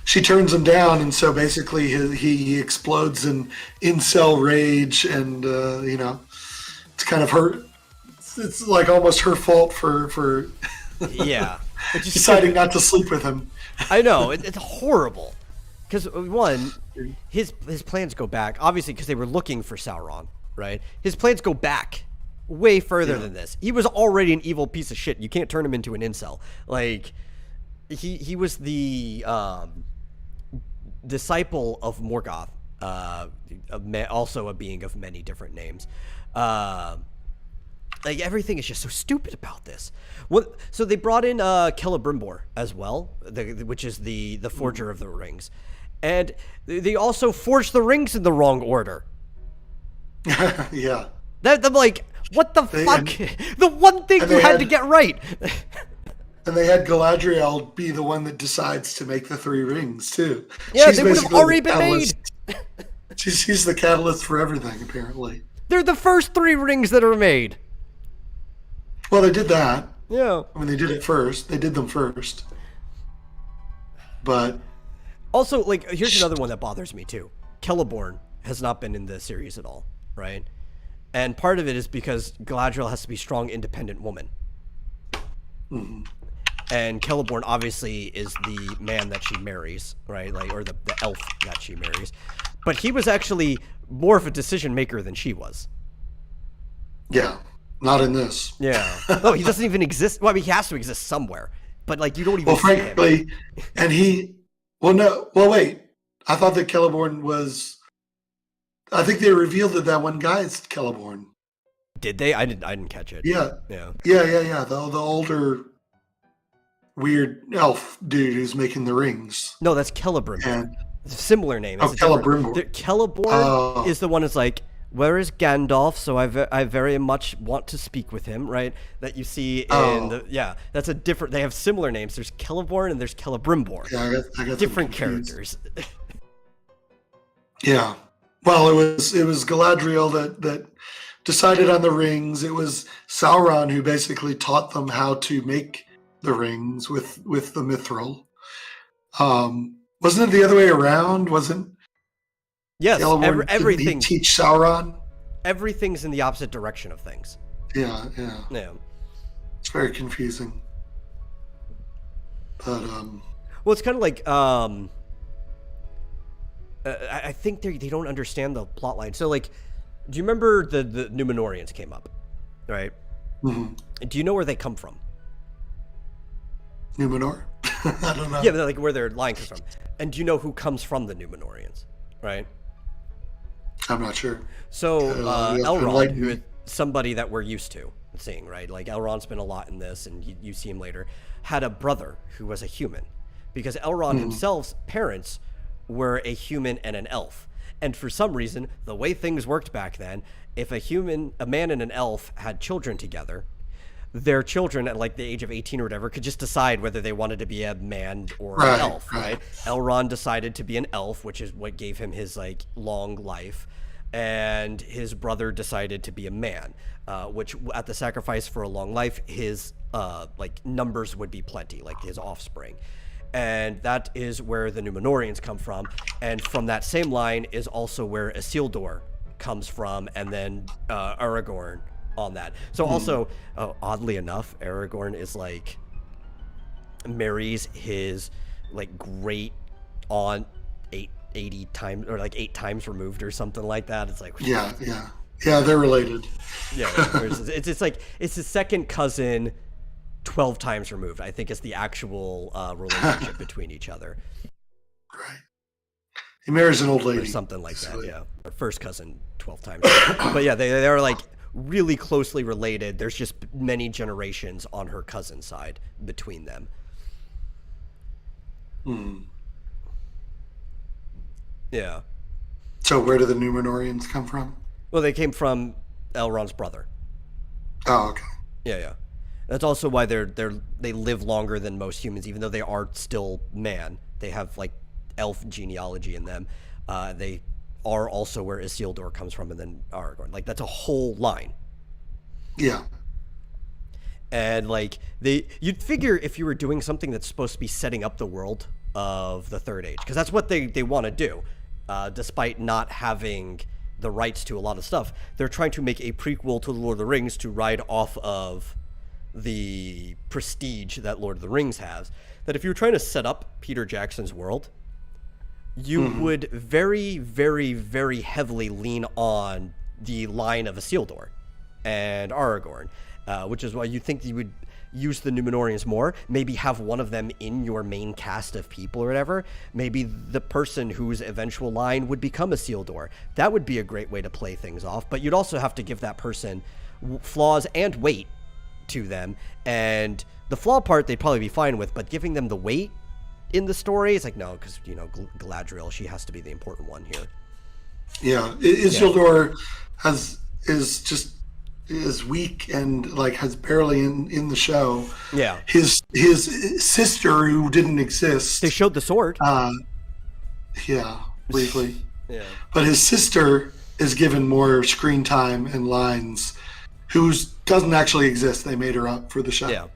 she turns him down, and so basically he explodes in incel rage, and it's kind of her. It's like almost her fault for Yeah. It just deciding not to sleep with him. I know, it's horrible. Because one, his plans go back, obviously, because they were looking for Sauron, right? His plans go back way further than this. He was already an evil piece of shit. You can't turn him into an incel. Like, he was the disciple of Morgoth, also a being of many different names. Like, everything is just so stupid about this. So they brought in Celebrimbor as well, which is the forger of the rings. And they also forged the rings in the wrong order. Yeah. I'm like, what the fuck? The one thing you had to get right. And they had Galadriel be the one that decides to make the three rings, too. Yeah, She's they would have basically already the been made. catalyst. She's the catalyst for everything, apparently. They're the first three rings that are made. Well, they did that. Yeah. I mean, they did it first. They did them first. But Also, like, here's another one that bothers me, too. Celeborn has not been in the series at all, right? And part of it is because Galadriel has to be a strong, independent woman. mm-hmm. And Celeborn obviously is the man that she marries, right? Like, or the elf that she marries. But he was actually more of a decision maker than she was. Yeah, not in this. Yeah. No, he doesn't even exist. Well, I mean, he has to exist somewhere. But, like, you don't even see him. Frankly, and wait. I thought that Celeborn was. I think they revealed that one guy is Celeborn. Did they? I didn't catch it. Yeah. Yeah. The older weird elf dude who's making the rings. No, that's Celebrimbor. And It's a similar name. It's Celebrimbor. Celeborn is the one that's like, where is Gandalf? So I very much want to speak with him, right? That you see in that's a different. They have similar names. There's Celeborn and there's Celebrimbor. Yeah, I got different them confused. characters. Yeah. Well, it was Galadriel that decided on the rings. It was Sauron who basically taught them how to make the rings with the mithril. Wasn't it the other way around? Wasn't Yes, Celeborn, everything. did he teach Sauron? Everything's in the opposite direction of things. Yeah. Yeah. It's very confusing. But Well, it's kind of like I think they don't understand the plot line. So, like, do you remember the Numenoreans came up, right? mm-hmm. Do you know where they come from? Numenor? I don't know. Yeah, but like where their line comes from. And do you know who comes from the Numenoreans, right? I'm not sure. So Elrond, enlighten who me. is somebody that we're used to seeing, right? Like Elrond's been a lot in this, and you see him later, had a brother who was a human. Because Elrond himself's parents were a human and an elf. And for some reason, the way things worked back then, if a man and an elf had children together, their children at like the age of 18 or whatever could just decide whether they wanted to be a man or an elf, right? Elrond decided to be an elf, which is what gave him his like long life. And his brother decided to be a man, which at the sacrifice for a long life, his like numbers would be plenty, like his offspring. and that is where the Numenoreans come from. And from that same line is also where Isildur comes from, and then Aragorn on that. So also, oddly enough, Aragorn is like marries his like great aunt 80 times, or like 8 times removed or something like that. It's like yeah, they're related. Yeah, it's like it's his second cousin 12 times removed, I think, is the actual relationship between each other. Right. He marries an old lady. Or something like that, yeah. Or first cousin 12 times. But yeah, they're like really closely related. There's just many generations on her cousin's side between them. Yeah. So where do the Numenoreans come from? Well, they came from Elrond's brother. Oh, okay. Yeah. That's also why they live longer than most humans, even though they are still man. They have like elf genealogy in them. They are also where Isildur comes from, and then Aragorn. Like that's a whole line. Yeah. And like you'd figure if you were doing something that's supposed to be setting up the world of the Third Age, because that's what they want to do, despite not having the rights to a lot of stuff. They're trying to make a prequel to Lord of the Rings to ride off of the prestige that Lord of the Rings has. That if you were trying to set up Peter Jackson's world, you would very, very, very heavily lean on the line of Isildur and Aragorn, which is why you think you would use the Numenoreans more, maybe have one of them in your main cast of people or whatever. Maybe the person whose eventual line would become Isildur. That would be a great way to play things off, but you'd also have to give that person flaws and weight to them, and the flaw part they'd probably be fine with, but giving them the weight in the story, it's like, no, because, you know, Galadriel, she has to be the important one here. Yeah, Isildur is weak and like has barely in the show. Yeah. His sister, who didn't exist. They showed the sword. Yeah, briefly. Yeah. But his sister is given more screen time and lines, who doesn't actually exist. They made her up for the show. Yeah.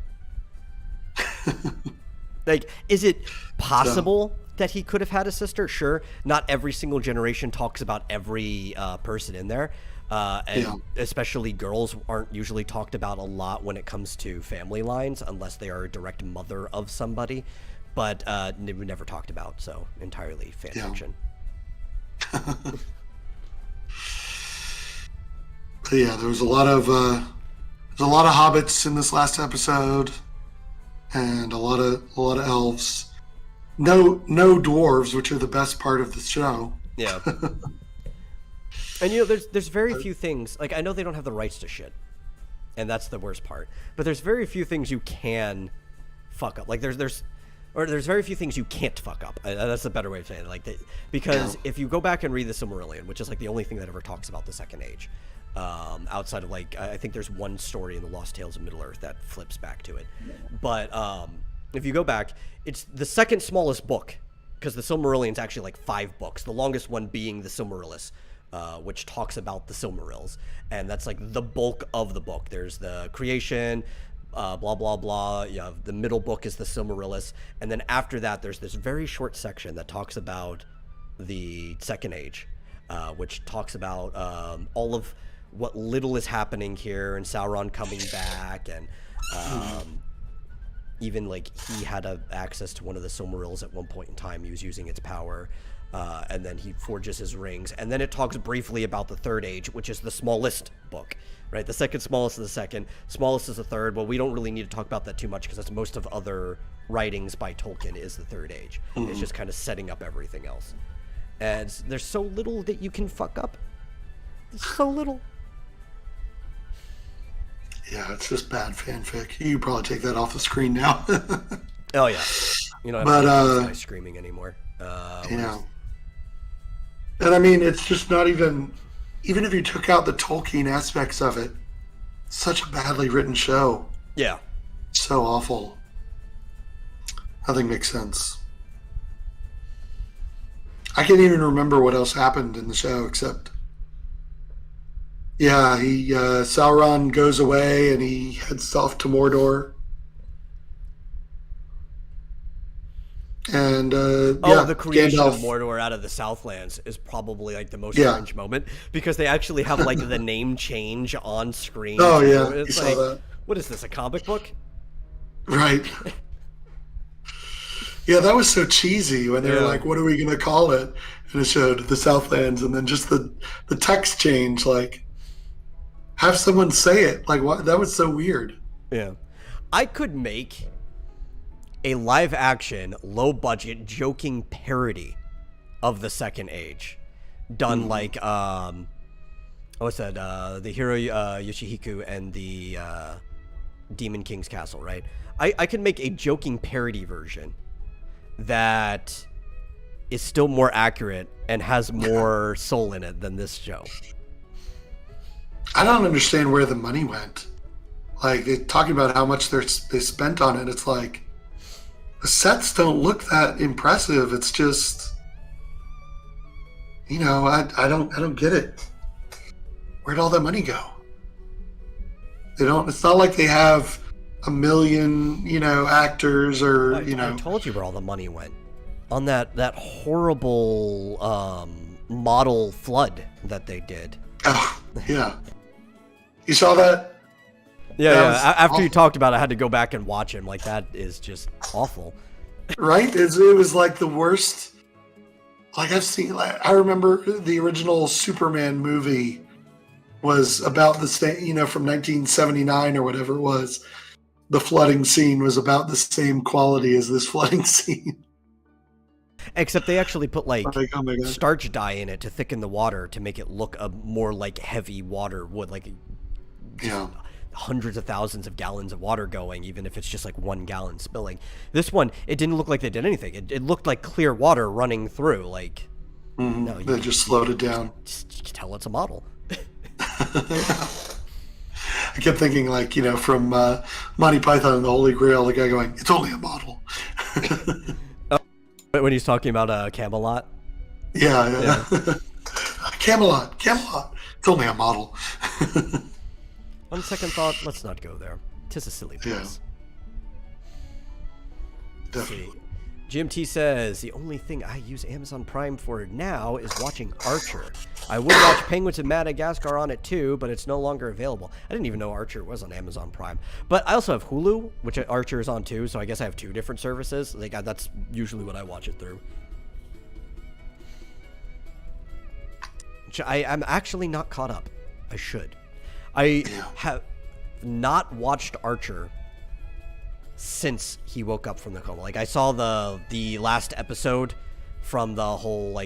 Like, is it possible that he could have had a sister? Sure. Not every single generation talks about every person in there. And especially girls aren't usually talked about a lot when it comes to family lines, unless they are a direct mother of somebody. But we never talked about, so entirely fan fiction. But yeah, there was a lot of hobbits in this last episode, and a lot of elves. No dwarves, which are the best part of the show. Yeah. And you know, there's very few things, like, I know they don't have the rights to shit, and that's the worst part. But there's very few things you can fuck up. Like there's very few things you can't fuck up. That's a better way of saying it. Like because if you go back and read the Silmarillion, which is like the only thing that ever talks about the Second Age, outside of like, I think there's one story in the Lost Tales of Middle Earth that flips back to it. But if you go back, it's the second smallest book, because the Silmarillion's actually like 5 books, the longest one being the Silmarillus, which talks about the Silmarils, and that's like the bulk of the book. There's the creation, blah blah blah. Yeah, the middle book is the Silmarillus, and then after that, there's this very short section that talks about the Second Age, which talks about all of what little is happening here, and Sauron coming back, and even like he had access to one of the Silmarils at one point in time. He was using its power. And then he forges his rings. And then it talks briefly about the Third Age, which is the smallest book, right? The second smallest is the second, smallest is the third. Well, we don't really need to talk about that too much, because that's most of other writings by Tolkien is the Third Age. It's just kind of setting up everything else. And there's so little that you can fuck up. There's so little. Yeah, it's just bad fanfic. You probably take that off the screen now. Oh, yeah. You know, I don't guy screaming anymore. Yeah. And I mean, it's just not even if you took out the Tolkien aspects of it, such a badly written show. Yeah. So awful. Nothing makes sense. I can't even remember what else happened in the show except, Sauron goes away and he heads off to Mordor. And the creation Gandalf. of Mordor out of the Southlands is probably like the most Yeah. cringe moment because they actually have like the name change on screen. Oh too. yeah, It's you like, saw that, what is this, a comic book? right? Yeah, that was so cheesy when they were Yeah. like, "What are we gonna call it?" And it showed the Southlands, and then just the text change. Like, have someone say it. Like, what? That was so weird. Yeah. I could make a live action, low budget, joking parody of the Second Age. Done like what's that? The hero Yoshihiku and the Demon King's Castle, right? I could make a joking parody version that is still more accurate and has more soul in it than this show. I don't understand where the money went. Like, they're talking about how much they spent on it. It's like, the sets don't look that impressive. It's just, I don't get it. Where'd all that money go? They don't. It's not like they have a million, actors or I told you where all the money went. On that horrible model flood that they did. Oh, yeah. You saw that? Yeah, That yeah. was After you awful. talked about it, I had to go back and watch it. Like, that is just awful. Right? It was like the worst. Like, I remember the original Superman movie was about the same, from 1979 or whatever it was. The flooding scene was about the same quality as this flooding scene. Except they actually put like Oh my God. starch dye in it to thicken the water to make it look more like heavy water would, like Yeah. hundreds of thousands of gallons of water going, even if it's just like 1 gallon spilling. This one, it didn't look like they did anything. It looked like clear water running through. Like, no, They just slowed it down. just tell it's a model. I kept thinking, like, from Monty Python and the Holy Grail, the guy going, "It's only a model." But when he's talking about Camelot, Yeah. Camelot. It's only a model. on second thought, let's not go there. 'Tis a silly place. Definitely. GMT says, the only thing I use Amazon Prime for now is watching Archer. I would watch Penguins of Madagascar on it too, but it's no longer available. I didn't even know Archer was on Amazon Prime. But I also have Hulu, which Archer is on too, so I guess I have 2 different services. Like, that's usually what I watch it through. Which I'm actually not caught up. I should. I have not watched Archer since he woke up from the coma. Like, I saw the last episode from the whole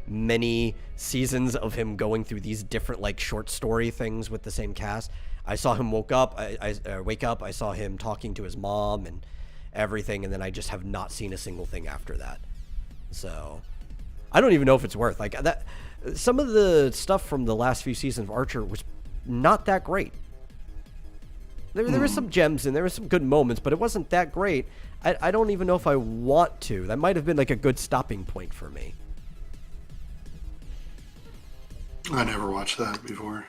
many seasons of him going through these different short story things with the same cast. I saw him wake up. I saw him talking to his mom and everything, and then I just have not seen a single thing after that. So I don't even know if it's worth that. Some of the stuff from the last few seasons of Archer was not that great. There were some gems and there were some good moments, but it wasn't that great. I don't even know if I want to. That might have been a good stopping point for me. I never watched that before.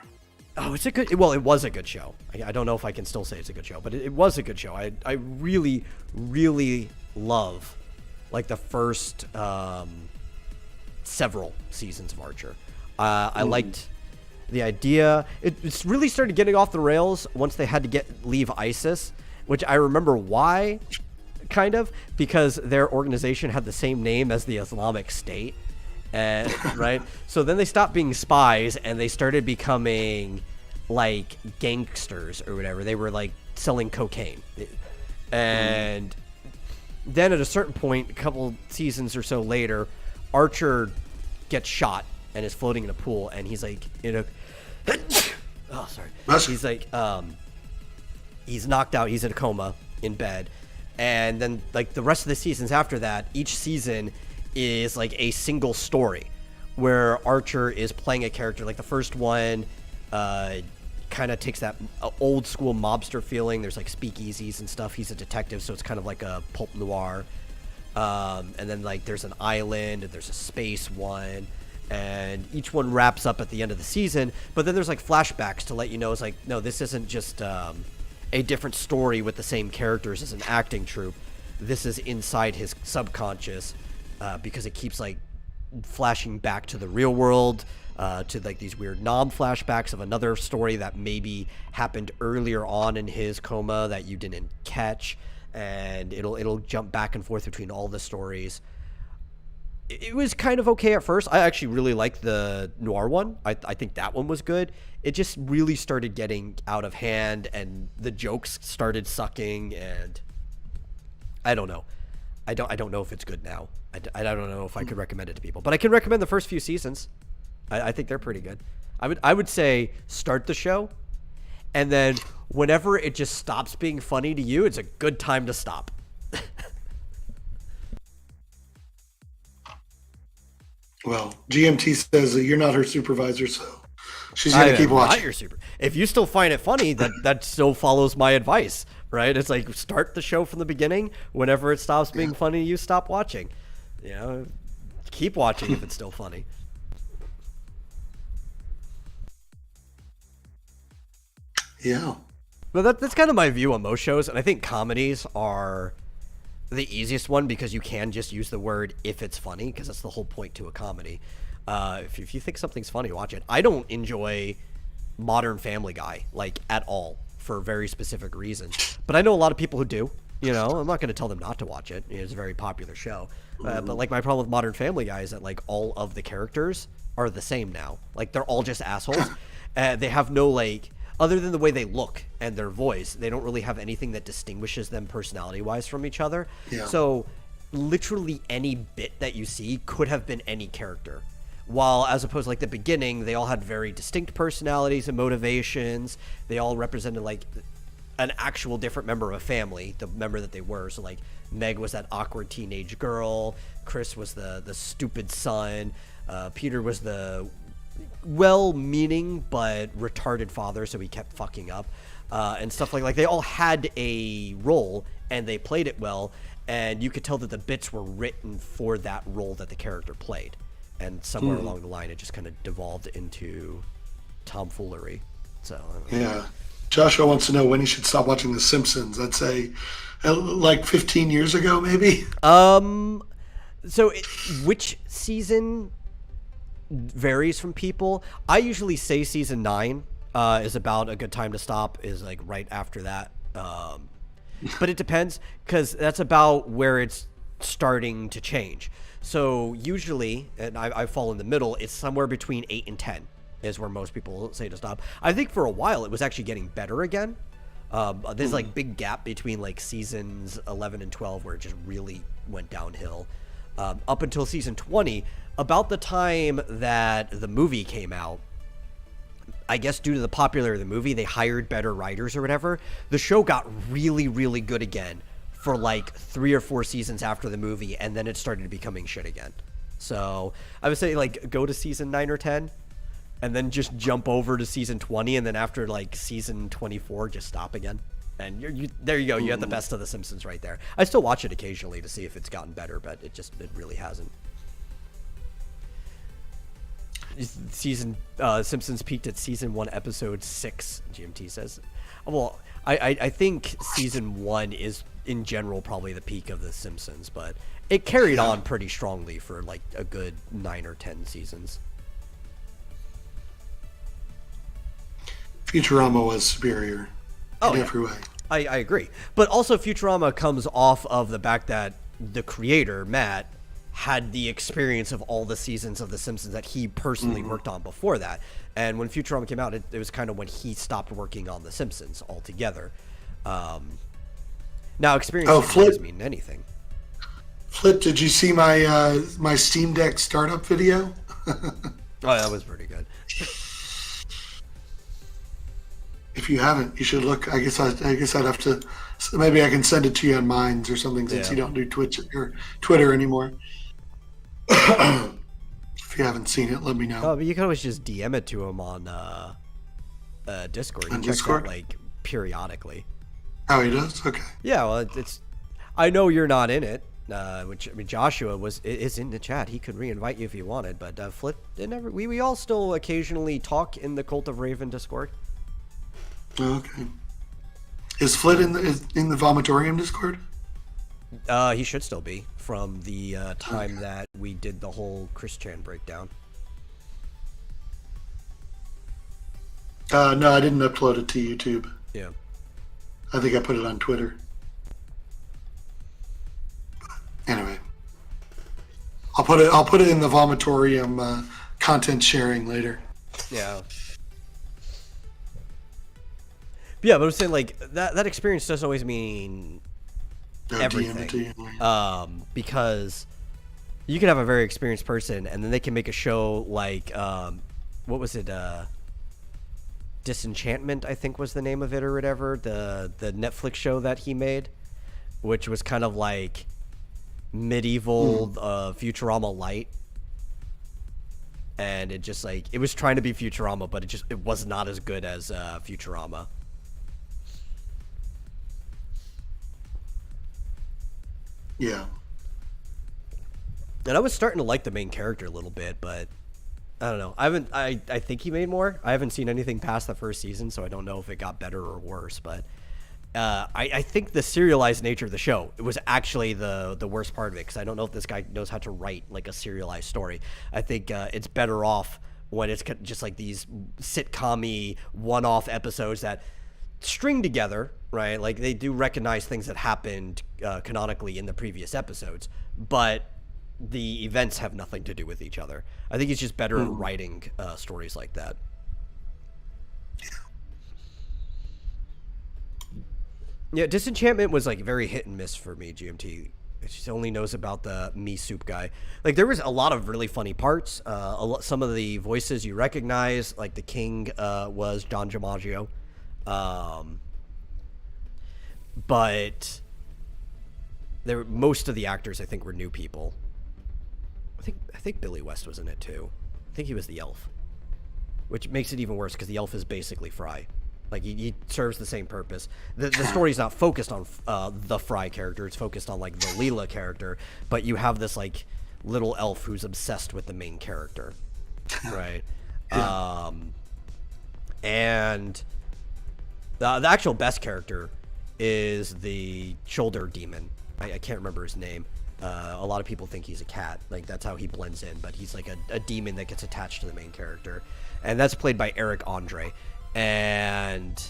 Oh, it was a good show. I don't know if I can still say it's a good show, but it was a good show. I really, really love the first several seasons of Archer. I liked the idea. It's really started getting off the rails once they had to leave ISIS, which I remember why, kind of, because their organization had the same name as the Islamic State. Right? So then they stopped being spies and they started becoming gangsters or whatever. They were selling cocaine. And then at a certain point, a couple seasons or so later, Archer gets shot and is floating in a pool, and he's oh, sorry. He's knocked out. He's in a coma in bed. And then the rest of the seasons after that, each season is a single story where Archer is playing a character. The first one kind of takes that old school mobster feeling. There's speakeasies and stuff. He's a detective, so it's kind of like a pulp noir. And then there's an island and there's a space one, and each one wraps up at the end of the season. But then there's flashbacks to let you know no, this isn't just a different story with the same characters as an acting troupe. this is inside his subconscious, because it keeps like flashing back to the real world, to like these weird flashbacks of another story that maybe happened earlier on in his coma that you didn't catch, and it'll jump back and forth between all the stories. It was kind of okay at first. I actually really liked the noir one. I think that one was good. It just really started getting out of hand, and the jokes started sucking, and I don't know. I don't know if it's good now. I don't know if I could recommend it to people, but I can recommend the first few seasons. I think they're pretty good. I would say start the show, and then whenever it just stops being funny to you, it's a good time to stop. Well, GMT says that you're not her supervisor, so she's gonna keep watching. If you still find it funny, that still follows my advice, right? It's like start the show from the beginning. Whenever it stops being funny, you stop watching. You know, keep watching if it's still funny. Yeah. But that's kind of my view on most shows, and I think comedies are the easiest one because you can just use the word if it's funny, because that's the whole point to a comedy. If you think something's funny, watch it. I don't enjoy Modern Family Guy, like, at all, for very specific reasons. But I know a lot of people who do. You know, I'm not going to tell them not to watch it. It's a very popular show. But, like, my problem with Modern Family Guy is that, like, all of the characters are the same now. Like, they're all just assholes. They have no, like... Other than the way they look and their voice, they don't really have anything that distinguishes them personality-wise from each other. Yeah. So literally any bit that you see could have been any character. While as opposed to like the beginning, they all had very distinct personalities and motivations. They all represented like an actual different member of a family, the member that they were. So like Meg was that awkward teenage girl. Chris was the stupid son. Peter was the well-meaning but retarded father, so he kept fucking up, and stuff like they all had a role and they played it well, and you could tell that the bits were written for that role that the character played, and somewhere along the line it just kind of devolved into tomfoolery. So yeah, Joshua wants to know when he should stop watching The Simpsons. I'd say like 15 years ago, maybe. So which season varies from people. I usually say season 9 is about a good time to stop, is like right after that. But it depends, because that's about where it's starting to change. So usually, and I fall in the middle, it's somewhere between 8 and 10 is where most people say to stop. I think for a while it was actually getting better again. There's like big gap between like seasons 11 and 12 where it just really went downhill. Up until season 20, about the time that the movie came out, I guess due to the popularity of the movie, they hired better writers or whatever. The show got really, really good again for like 3 or 4 seasons after the movie, and then it started becoming shit again. So I would say like go to season 9 or 10, and then just jump over to season 20, and then after like season 24, just stop again. And there you go. You got the best of The Simpsons right there. I still watch it occasionally to see if it's gotten better, but it really hasn't. Simpsons peaked at season 1, episode 6. GMT says. Well, I think season 1 is in general probably the peak of The Simpsons, but it carried on pretty strongly for like a good 9 or 10 seasons. Futurama was superior in every way. I agree. But also Futurama comes off of the fact that the creator, Matt, had the experience of all the seasons of The Simpsons that he personally worked on before that. And when Futurama came out, it was kind of when he stopped working on The Simpsons altogether. Now, experience doesn't mean anything. Flip, did you see my my Steam Deck startup video? Oh, that was pretty good. If you haven't, you should look. I guess I'd have to. Maybe I can send it to you on Minds or something, since you don't do Twitch or Twitter anymore. If you haven't seen it, let me know. Oh, but you can always just DM it to him on Discord. On check Discord, that, like periodically. Oh, he does. Okay. Yeah, well, it's. I know you're not in it. Which I mean, Joshua is in the chat. He could reinvite you if he wanted, but Flip never. We all still occasionally talk in the Cult of Raven Discord. Okay. Is Flit in the Vomitorium Discord? He should still be from the time that we did the whole Chris Chan breakdown. No, I didn't upload it to YouTube. Yeah. I think I put it on Twitter. Anyway, I'll put it in the vomitorium content sharing later. Yeah. Yeah, but I'm saying like that experience doesn't always mean everything. Because you can have a very experienced person and then they can make a show like what was it? Disenchantment, I think was the name of it or whatever, the Netflix show that he made, which was kind of like medieval Futurama light. And it just like, it was trying to be Futurama, but it was not as good as Futurama. Yeah. And I was starting to like the main character a little bit, but I don't know. I think he made more. I haven't seen anything past the first season, so I don't know if it got better or worse. But I think the serialized nature of the show, it was actually the worst part of it, because I don't know if this guy knows how to write like a serialized story. I think it's better off when it's just like these sitcom-y one-off episodes that string together, right? Like they do recognize things that happened canonically in the previous episodes, but the events have nothing to do with each other. I think he's just better at writing stories like that. Yeah, Disenchantment was like very hit and miss for me, GMT. She only knows about the me soup guy. Like there was a lot of really funny parts. Some of the voices you recognize, like the king was John DiMaggio. But most of the actors I think were new people. I think Billy West was in it too. I think he was the elf, which makes it even worse because the elf is basically Fry. Like he serves the same purpose. The story's not focused on the Fry character; it's focused on like the Leela character. But you have this like little elf who's obsessed with the main character, right? Yeah. And the actual best character is the shoulder demon. I can't remember his name. A lot of people think he's a cat. Like that's how he blends in, but he's like a demon that gets attached to the main character, and that's played by Eric Andre. And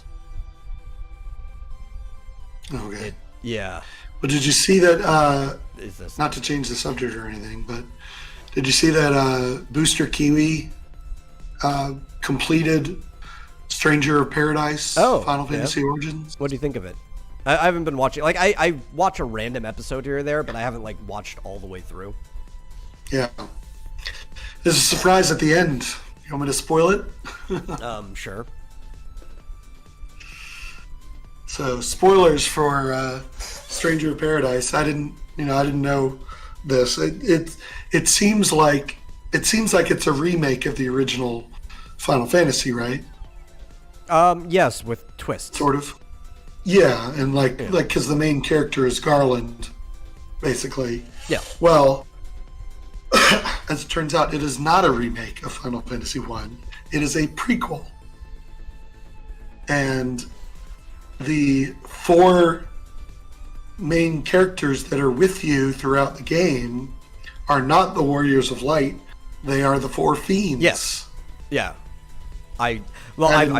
okay, yeah. But did you see that? Not to change the subject or anything, but did you see that Booster Kiwi completed Stranger of Paradise? Final Fantasy Origins. What do you think of it? I haven't been watching. Like I watch a random episode here or there, but I haven't like watched all the way through. Yeah, there's a surprise at the end. You want me to spoil it? Sure. So spoilers for Stranger of Paradise. I didn't know this. It seems like it's a remake of the original Final Fantasy, right? Yes, with twists. Sort of. Yeah, and like because the main character is Garland, basically. Yeah. Well, as it turns out, it is not a remake of Final Fantasy 1. It is a prequel. And the 4 main characters that are with you throughout the game are not the Warriors of Light. They are the 4 fiends. Yes. Yeah. I've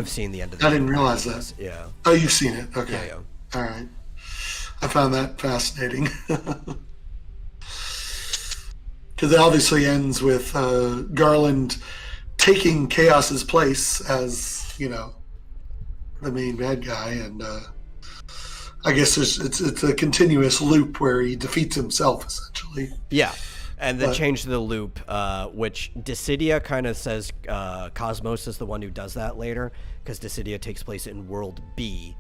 seen the end of the I didn't realize that. Yeah. Oh, you've seen it. Okay. Yeah. All right. I found that fascinating. Because it obviously ends with Garland taking Chaos's place as, the main bad guy. And I guess it's a continuous loop where he defeats himself, essentially. Yeah. And the change to the loop, which Dissidia kind of says Cosmos is the one who does that later, because Dissidia takes place in World B,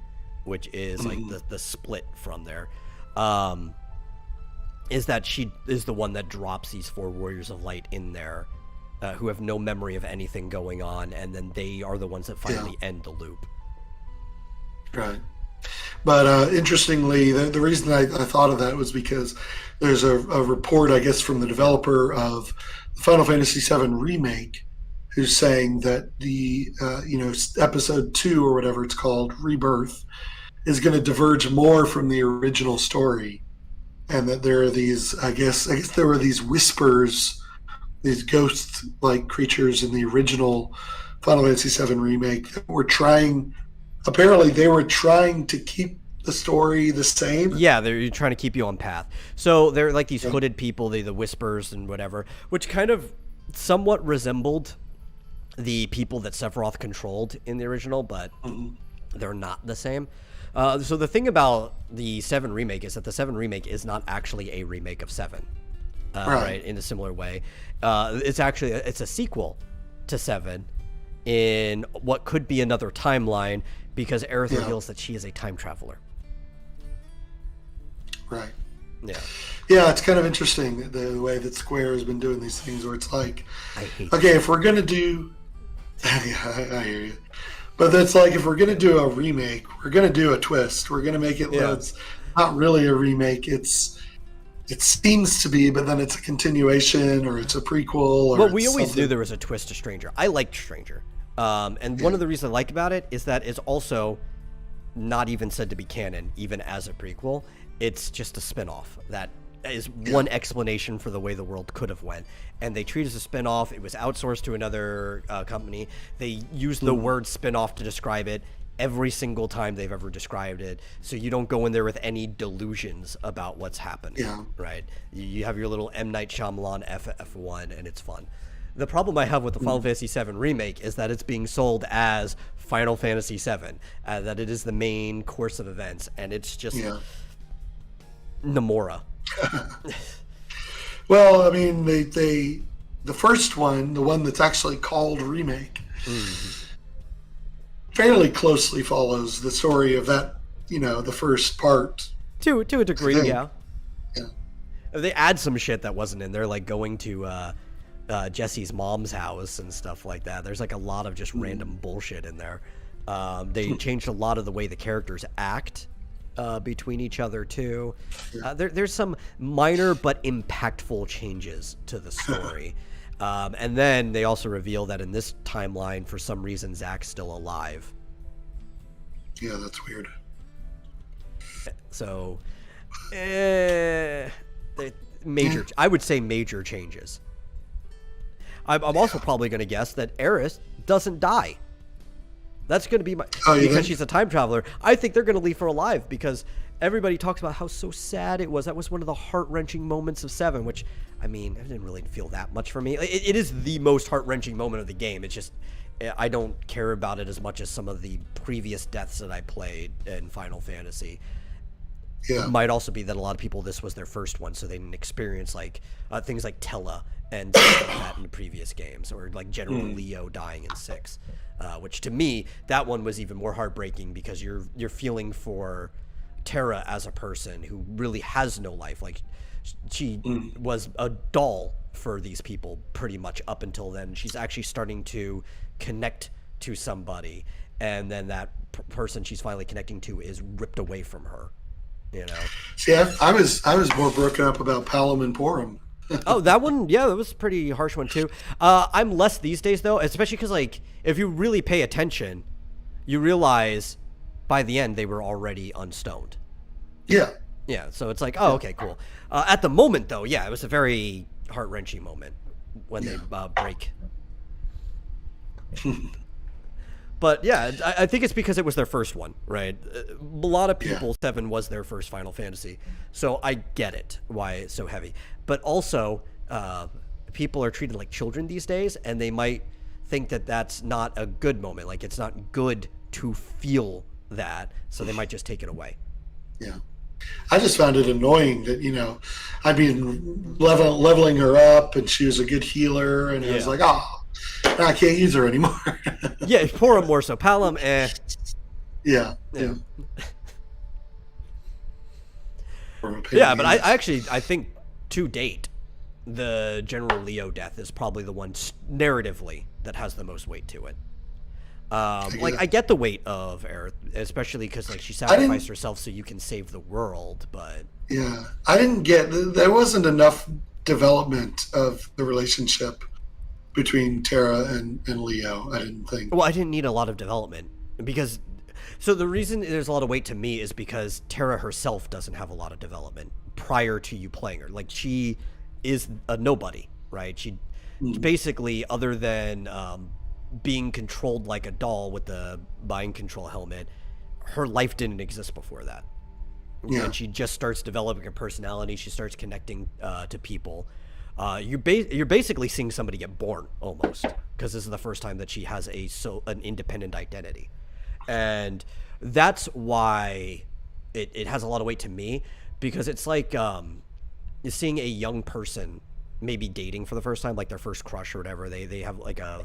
which is like the split from there. Is that she is the one that drops these 4 Warriors of Light in there, who have no memory of anything going on, and then they are the ones that finally end the loop. Right. But interestingly, the reason I thought of that was because there's a report, I guess, from the developer of the Final Fantasy VII Remake, who's saying that the episode 2 or whatever it's called, Rebirth, is going to diverge more from the original story, and that there are these. I guess there were these whispers, these ghost-like creatures in the original Final Fantasy VII remake that were trying. Apparently, they were trying to keep the story the same. Yeah, they're trying to keep you on path. So they're like these hooded people, the whispers and whatever, which kind of somewhat resembled the people that Sephiroth controlled in the original, but they're not the same. So the thing about the 7 remake is that the 7 remake is not actually a remake of 7, right? In a similar way. It's a sequel to 7 in what could be another timeline, because Aerith reveals that she is a time traveler. Right. Yeah. Yeah, it's kind of interesting the way that Square has been doing these things, where it's like, I hate okay, if we're gonna do, yeah, I hear you, but that's like, if we're gonna do a remake, we're gonna do a twist. We're gonna make it. It's not really a remake. It seems to be, but then it's a continuation, or it's a prequel. Or well, we always knew there was a twist to Stranger. I liked Stranger, and one of the reasons I like about it is that it's also not even said to be canon, even as a prequel. It's just a spin-off that is one explanation for the way the world could have went, and they treat it as a spin-off. It was outsourced to another company. They use the word spin-off to describe it every single time they've ever described it, so you don't go in there with any delusions about what's happening. Right? You have your little M. Night Shyamalan FF1, and it's fun. The problem I have with the Final Fantasy VII Remake is that it's being sold as Final Fantasy VII, that it is the main course of events, and it's just Nomura. Well, I mean, the first one, the one that's actually called Remake, fairly closely follows the story of that, the first part. To a degree, yeah. They add some shit that wasn't in there, like going to Jesse's mom's house and stuff like that. There's like a lot of just random bullshit in there. They changed a lot of the way the characters act between each other too. There's some minor but impactful changes to the story. And then they also reveal that in this timeline, for some reason, Zack's still alive. Yeah, that's weird. So, I would say major changes. I'm also probably going to guess that Aerith doesn't die. That's going to be because she's a time traveler. I think they're going to leave her alive, because everybody talks about how so sad it was. That was one of the heart-wrenching moments of 7, which, I mean, I didn't really feel that much for me. It is the most heart-wrenching moment of the game. It's just, I don't care about it as much as some of the previous deaths that I played in Final Fantasy. Yeah. It might also be that a lot of people, this was their first one, so they didn't experience things like Tella and stuff like that in the previous games, or like General Leo dying in 6, which to me, that one was even more heartbreaking, because you're feeling for Terra as a person who really has no life. Like, she was a doll for these people pretty much up until then. She's actually starting to connect to somebody, and then that person she's finally connecting to is ripped away from her. See, I was more broken up about Palom and Porum. Oh, that one, yeah, that was a pretty harsh one too. I'm less these days though, especially because, like, if you really pay attention, you realize by the end they were already unstoned. Yeah. Yeah, so it's like, oh, okay, cool. At the moment though, yeah, it was a very heart-wrenching moment when they break. But yeah, I think it's because it was their first one, right? A lot of people, 7 was their first Final Fantasy, so I get it, why it's so heavy. But also, people are treated like children these days, and they might think that that's not a good moment. Like, it's not good to feel that, so they might just take it away. Yeah. I just found it annoying that, I'd been leveling her up, and she was a good healer, and I was like, I can't use her anymore. Yeah, Porum more so. Palom, Yeah. Yeah, but I think to date, the General Leo death is probably the one narratively that has the most weight to it. I get the weight of Aerith, especially because, like, she sacrificed herself so you can save the world, but... Yeah, I didn't there wasn't enough development of the relationship between Terra and Leo, I didn't think. Well, I didn't need a lot of development, so the reason there's a lot of weight to me is because Terra herself doesn't have a lot of development prior to you playing her. Like, she is a nobody, right? She basically, other than being controlled like a doll with the mind control helmet, her life didn't exist before that. Yeah. And she just starts developing a personality. She starts connecting to people. You're basically seeing somebody get born almost, because this is the first time that she has an independent identity, and that's why it has a lot of weight to me, because it's like seeing a young person maybe dating for the first time, like their first crush or whatever. They have like a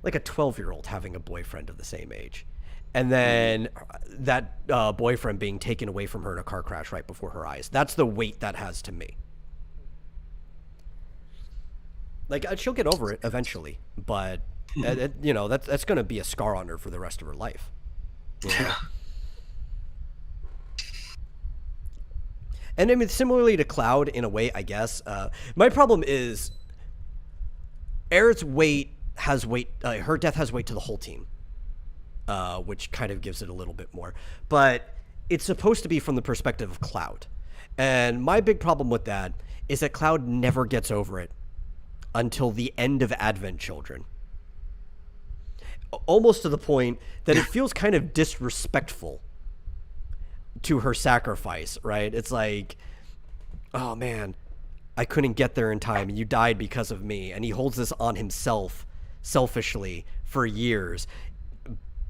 12-year-old having a boyfriend of the same age. And then that boyfriend being taken away from her in a car crash right before her eyes. That's the weight that has to me. Like, she'll get over it eventually, but that's going to be a scar on her for the rest of her life. Yeah. And I mean, similarly to Cloud in a way, I guess. My problem is Aerith's weight has weight. Her death has weight to the whole team. Which kind of gives it a little bit more. But it's supposed to be from the perspective of Cloud. And my big problem with that is that Cloud never gets over it until the end of Advent Children. Almost to the point that it feels kind of disrespectful to her sacrifice, right? It's like, oh man, I couldn't get there in time, and you died because of me. And he holds this on himself selfishly for years.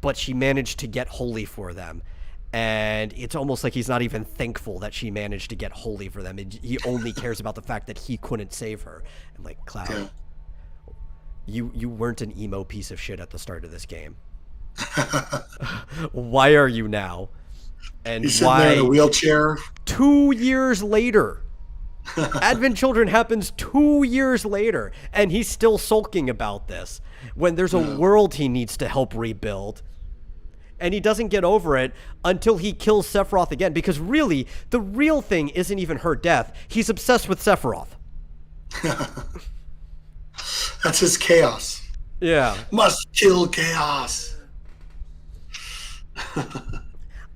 But she managed to get holy for them. And it's almost like he's not even thankful that she managed to get holy for them. He only cares about the fact that he couldn't save her. I'm like, Cloud, you weren't an emo piece of shit at the start of this game. Why are you now? And he's sitting there in a wheelchair. 2 years later. Advent Children happens 2 years later, and he's still sulking about this when there's a world he needs to help rebuild. And he doesn't get over it until he kills Sephiroth again, because really, the real thing isn't even her death. He's obsessed with Sephiroth. That's his chaos. Yeah. Must kill chaos.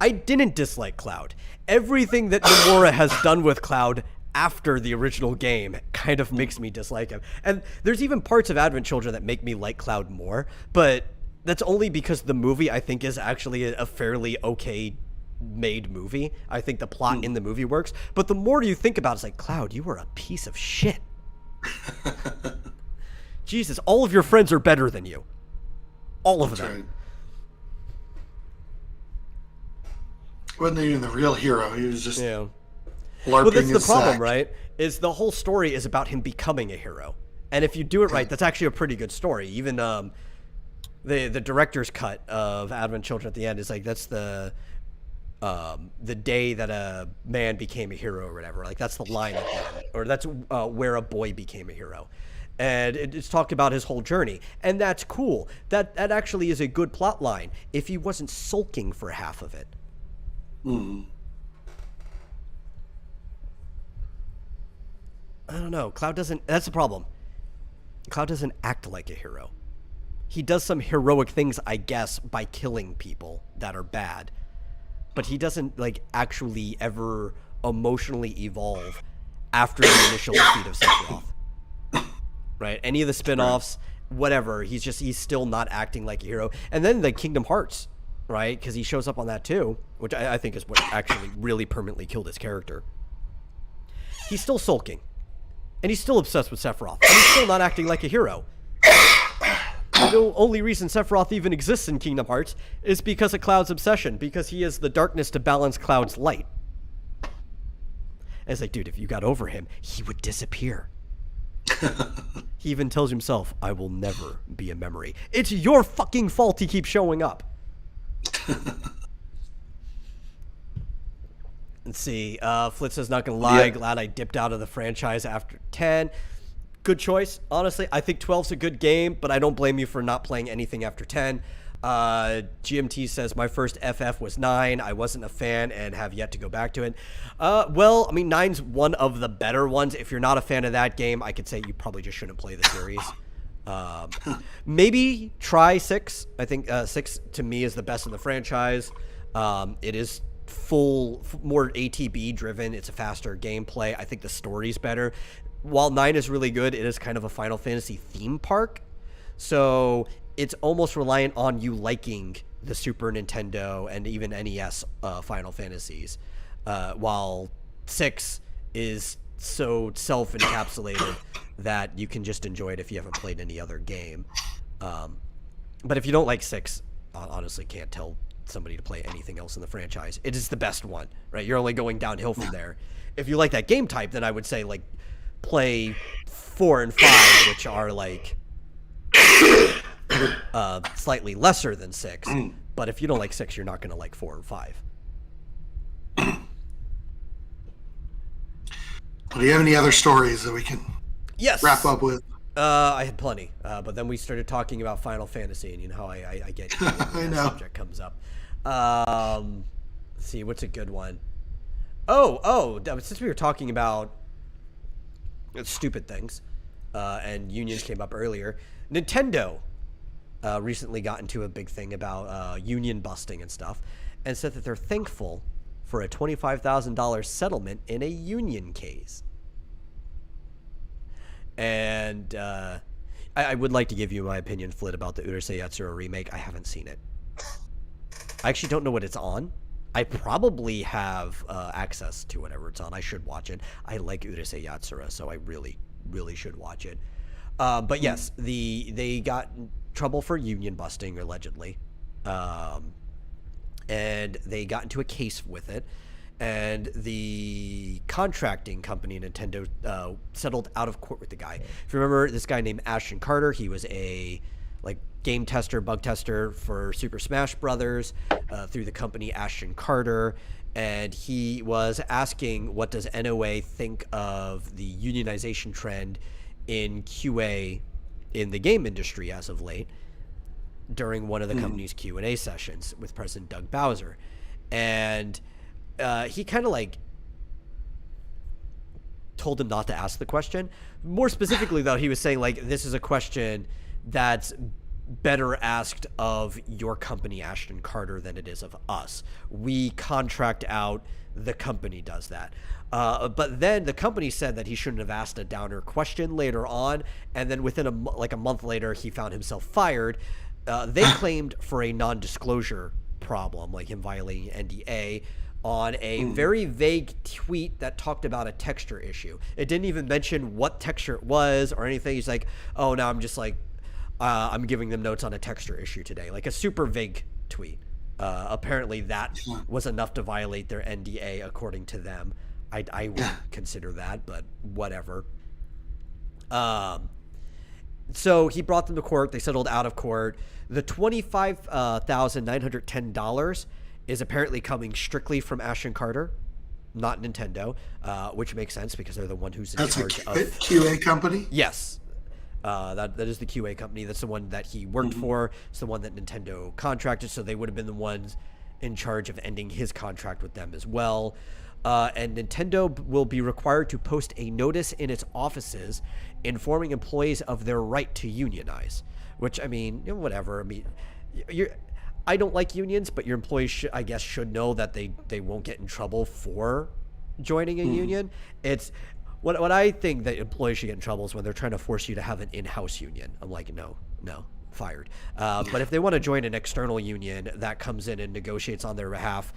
I didn't dislike Cloud. Everything that Nomura has done with Cloud after the original game kind of makes me dislike him. And there's even parts of Advent Children that make me like Cloud more, but that's only because the movie, I think, is actually a fairly okay made movie. I think the plot in the movie works, but the more you think about it, it's like, Cloud, you were a piece of shit. Jesus, all of your friends are better than you. All of them. Right. Wasn't even the real hero. He was just LARPing well, that's the problem, sack. right? Is the whole story is about him becoming a hero. And if you do it right, that's actually a pretty good story. Even the director's cut of Advent Children at the end is like, that's the day that a man became a hero or whatever. Like, that's the line at the end. Or that's where a boy became a hero. And it's talked about his whole journey. And that's cool. That actually is a good plot line if he wasn't sulking for half of it. I don't know. Cloud doesn't... That's the problem. Cloud doesn't act like a hero. He does some heroic things, I guess, by killing people that are bad. But he doesn't, like, actually ever emotionally evolve after the initial defeat of Sephiroth. Right? Any of the spin-offs, whatever, he's still not acting like a hero. And then the Kingdom Hearts, right? Because he shows up on that too, which I think is what actually really permanently killed his character. He's still sulking. And he's still obsessed with Sephiroth. And he's still not acting like a hero. The only reason Sephiroth even exists in Kingdom Hearts is because of Cloud's obsession, because he is the darkness to balance Cloud's light. And it's like, dude, if you got over him, he would disappear. He even tells himself, I will never be a memory. It's your fucking fault he keeps showing up. Let's see. Flitz says, not gonna lie, glad I dipped out of the franchise after 10. Good choice. Honestly, I think 12's a good game, but I don't blame you for not playing anything after 10. GMT says, my first FF was 9. I wasn't a fan and have yet to go back to it. Well, I mean, 9's one of the better ones. If you're not a fan of that game, I could say you probably just shouldn't play the series. Maybe try 6. I think 6 to me is the best in the franchise. It is more ATB driven. It's a faster gameplay. I think the story's better. While 9 is really good, it is kind of a Final Fantasy theme park. So it's almost reliant on you liking the Super Nintendo and even NES Final Fantasies. While 6 is so self-encapsulated that you can just enjoy it if you haven't played any other game. But if you don't like 6, honestly can't tell somebody to play anything else in the franchise. It is the best one, right? You're only going downhill from there. If you like that game type, then I would say like play 4 and 5, which are like slightly lesser than 6. But if you don't like 6, you're not going to like 4 or 5. Do you have any other stories that we can wrap up with? I had plenty, but then we started talking about Final Fantasy, and you know how I get when that subject comes up. Let's see, what's a good one? Oh, since we were talking about stupid things, and unions came up earlier, Nintendo recently got into a big thing about union busting and stuff, and said that they're thankful for a $25,000 settlement in a union case. And I would like to give you my opinion, Flit, about the Urusei Yatsura remake. I haven't seen it. I actually don't know what it's on. I probably have access to whatever it's on. I should watch it. I like Urusei Yatsura, so I really, really should watch it. But yes, they got in trouble for union busting, allegedly. And they got into a case with it. And the contracting company, Nintendo, settled out of court with the guy. If you remember, this guy named Ashton Carter, he was a game tester, bug tester for Super Smash Brothers through the company Ashton Carter, and he was asking, what does NOA think of the unionization trend in QA in the game industry as of late, during one of the company's Q&A sessions with President Doug Bowser. And he kind of told him not to ask the question. More specifically, though, he was saying this is a question that's better asked of your company, Ashton Carter, than it is of us. We contract out, the company does that. But then the company said that he shouldn't have asked a downer question later on, and then within a month later, he found himself fired. They claimed for a non-disclosure problem, like him violating NDA, on a very vague tweet that talked about a texture issue. It didn't even mention what texture it was or anything. He's like, oh, now I'm just I'm giving them notes on a texture issue today. Like a super vague tweet. Apparently that was enough to violate their NDA according to them. I would consider that, but whatever. So he brought them to court. They settled out of court. The $25,910 is apparently coming strictly from Ashton Carter, not Nintendo, which makes sense because they're the one who's in charge of... That's a QA company? Yes. That is the QA company. That's the one that he worked for. It's the one that Nintendo contracted, so they would have been the ones in charge of ending his contract with them as well. And Nintendo will be required to post a notice in its offices informing employees of their right to unionize, which, I mean, whatever. I mean, I don't like unions, but your employees should know that they won't get in trouble for joining a union. It's what I think that employees should get in trouble is when they're trying to force you to have an in-house union. I'm like, no, fired. But if they want to join an external union that comes in and negotiates on their behalf,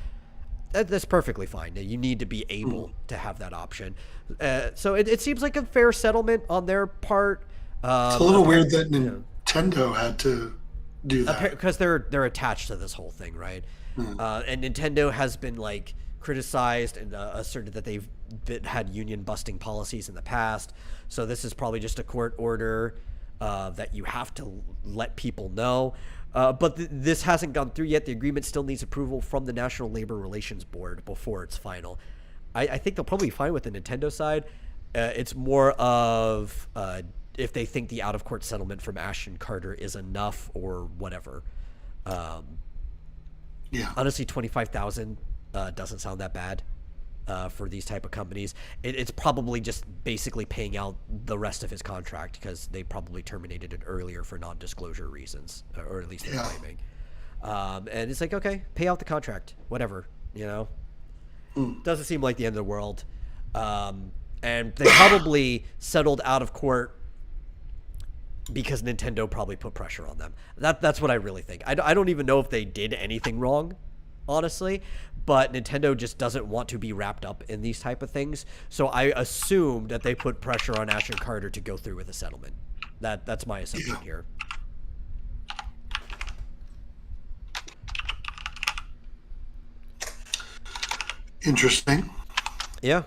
that's perfectly fine. You need to be able to have that option. So it seems like a fair settlement on their part. It's a little weird that Nintendo had to do that because they're attached to this whole thing, right? And Nintendo has been criticized and asserted that they've had union busting policies in the past. So this is probably just a court order that you have to let people know. But this hasn't gone through yet. The agreement still needs approval from the National Labor Relations Board before it's final. I think they'll probably be fine with the Nintendo side. It's more of if they think the out-of-court settlement from Ashton Carter is enough or whatever. Honestly, $25,000 doesn't sound that bad for these type of companies. It's probably just basically paying out the rest of his contract because they probably terminated it earlier for non-disclosure reasons, or at least they're claiming. And it's like, okay, pay out the contract, whatever. you know? Doesn't seem like the end of the world. And they probably settled out of court because Nintendo probably put pressure on them. That's what I really think. I don't even know if they did anything wrong, honestly, but Nintendo just doesn't want to be wrapped up in these type of things. So I assume that they put pressure on Ashton Carter to go through with a settlement. That's my assumption here. Interesting. Yeah.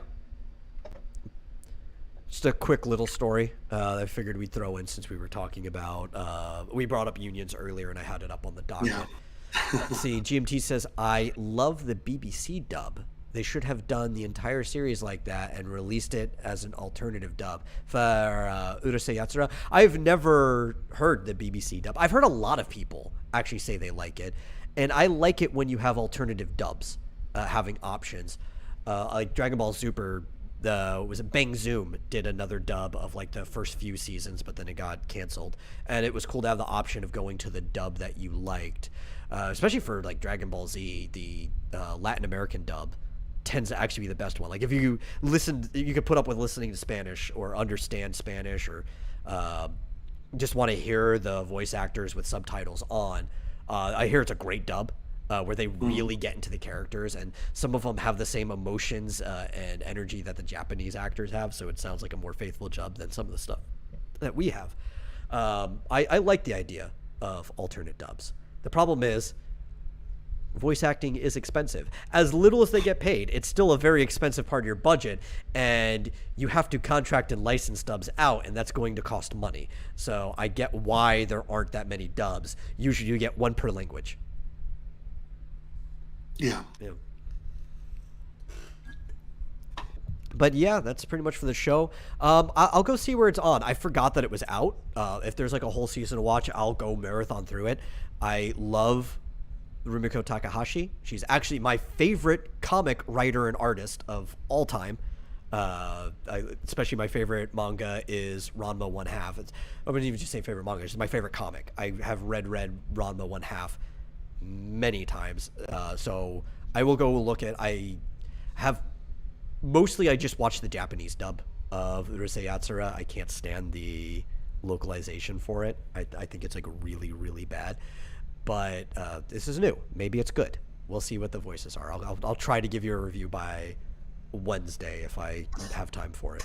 Just a quick little story that I figured we'd throw in since we were talking about... we brought up unions earlier, and I had it up on the docket. Yeah. Let's see, GMT says, I love the BBC dub. They should have done the entire series like that and released it as an alternative dub for Urusei Yatsura. I've never heard the BBC dub. I've heard a lot of people actually say they like it, and I like it when you have alternative dubs, having options. Like Dragon Ball Super, was it Bang Zoom did another dub of like the first few seasons, but then it got canceled, and it was cool to have the option of going to the dub that you liked, especially for like Dragon Ball Z. The Latin American dub tends to actually be the best one. Like if you listen, you could put up with listening to Spanish or understand Spanish, or just want to hear the voice actors with subtitles on. I hear it's a great dub. Where they really get into the characters, and some of them have the same emotions and energy that the Japanese actors have, so it sounds like a more faithful dub than some of the stuff that we have. I like the idea of alternate dubs. The problem is voice acting is expensive. As little as they get paid, it's still a very expensive part of your budget, and you have to contract and license dubs out, and that's going to cost money. So I get why there aren't that many dubs. Usually you get one per language. Yeah. But yeah, that's pretty much for the show. I'll go see where it's on. I forgot that it was out. If there's like a whole season to watch, I'll go marathon through it. I love Rumiko Takahashi. She's actually my favorite comic writer and artist of all time. Especially my favorite manga is Ranma One Half. I wouldn't even just say favorite manga. It's my favorite comic. I have read Ranma One Half many times, so I will go look at. I just watched the Japanese dub of Urusei Yatsura. I can't stand the localization for it. I think it's like really, really bad. But this is new. Maybe it's good. We'll see what the voices are. I'll try to give you a review by Wednesday if I have time for it.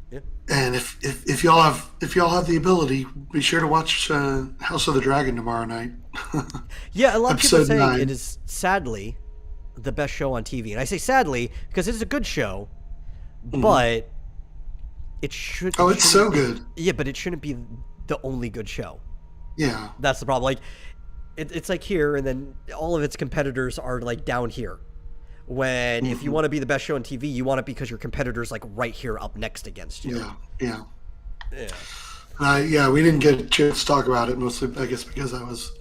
Yeah. And if y'all have the ability, be sure to watch House of the Dragon tomorrow night. Yeah, a lot of people are saying 9. it is sadly the best show on TV, and I say sadly because it is a good show, but it should. Oh, it's so good. Yeah, but it shouldn't be the only good show. Yeah, that's the problem. Like, it's like here, and then all of its competitors are like down here. When if you want to be the best show on TV, you want it because your competitor's like right here up next against you. Yeah. We didn't get a chance to talk about it, mostly I guess because I was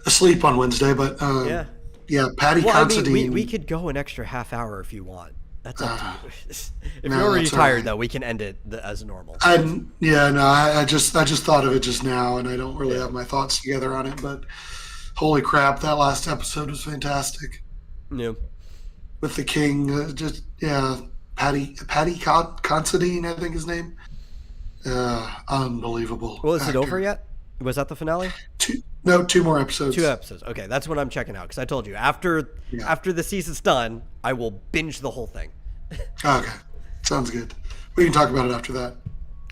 asleep on Wednesday. But Patty Considine. I mean, we could go an extra half hour if you want. That's up to you. If you're already tired, though, we can end it as normal. I just thought of it just now, and I don't really have my thoughts together on it. But holy crap, that last episode was fantastic. Yeah. With the king, Patty Considine, I think his name. Unbelievable. Well, is it over yet? Was that the finale? 2 more episodes. 2 episodes. Okay, that's what I'm checking out because I told you after the season's done, I will binge the whole thing. Okay, sounds good. We can talk about it after that.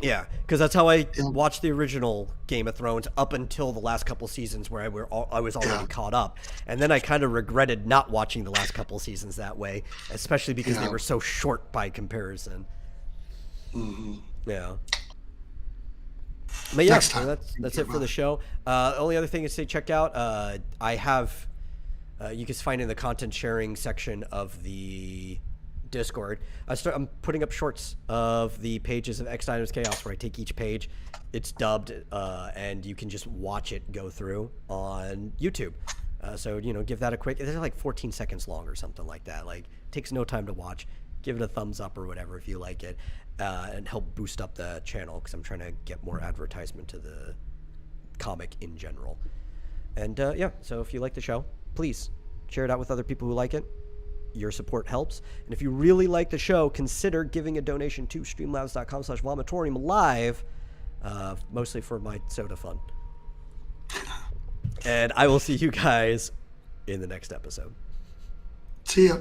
Yeah, because that's how I watched the original Game of Thrones up until the last couple seasons where I was already caught up. And then I kind of regretted not watching the last couple seasons that way, especially because they were so short by comparison. Yeah. But yeah, so that's it for the show. Only other thing is to check out, I have, you can find in the content sharing section of the Discord. I'm putting up shorts of the pages of X Dynam's Chaos where I take each page, it's dubbed, and you can just watch it go through on YouTube. So, give that a quick, they're like 14 seconds long or something like that. Like, takes no time to watch. Give it a thumbs up or whatever if you like it, and help boost up the channel because I'm trying to get more advertisement to the comic in general. And so if you like the show, please Share it out with other people who like it. Your support helps. And if you really like the show, consider giving a donation to streamlabs.com/vomitorium live, mostly for my soda fund. And I will see you guys in the next episode. See ya.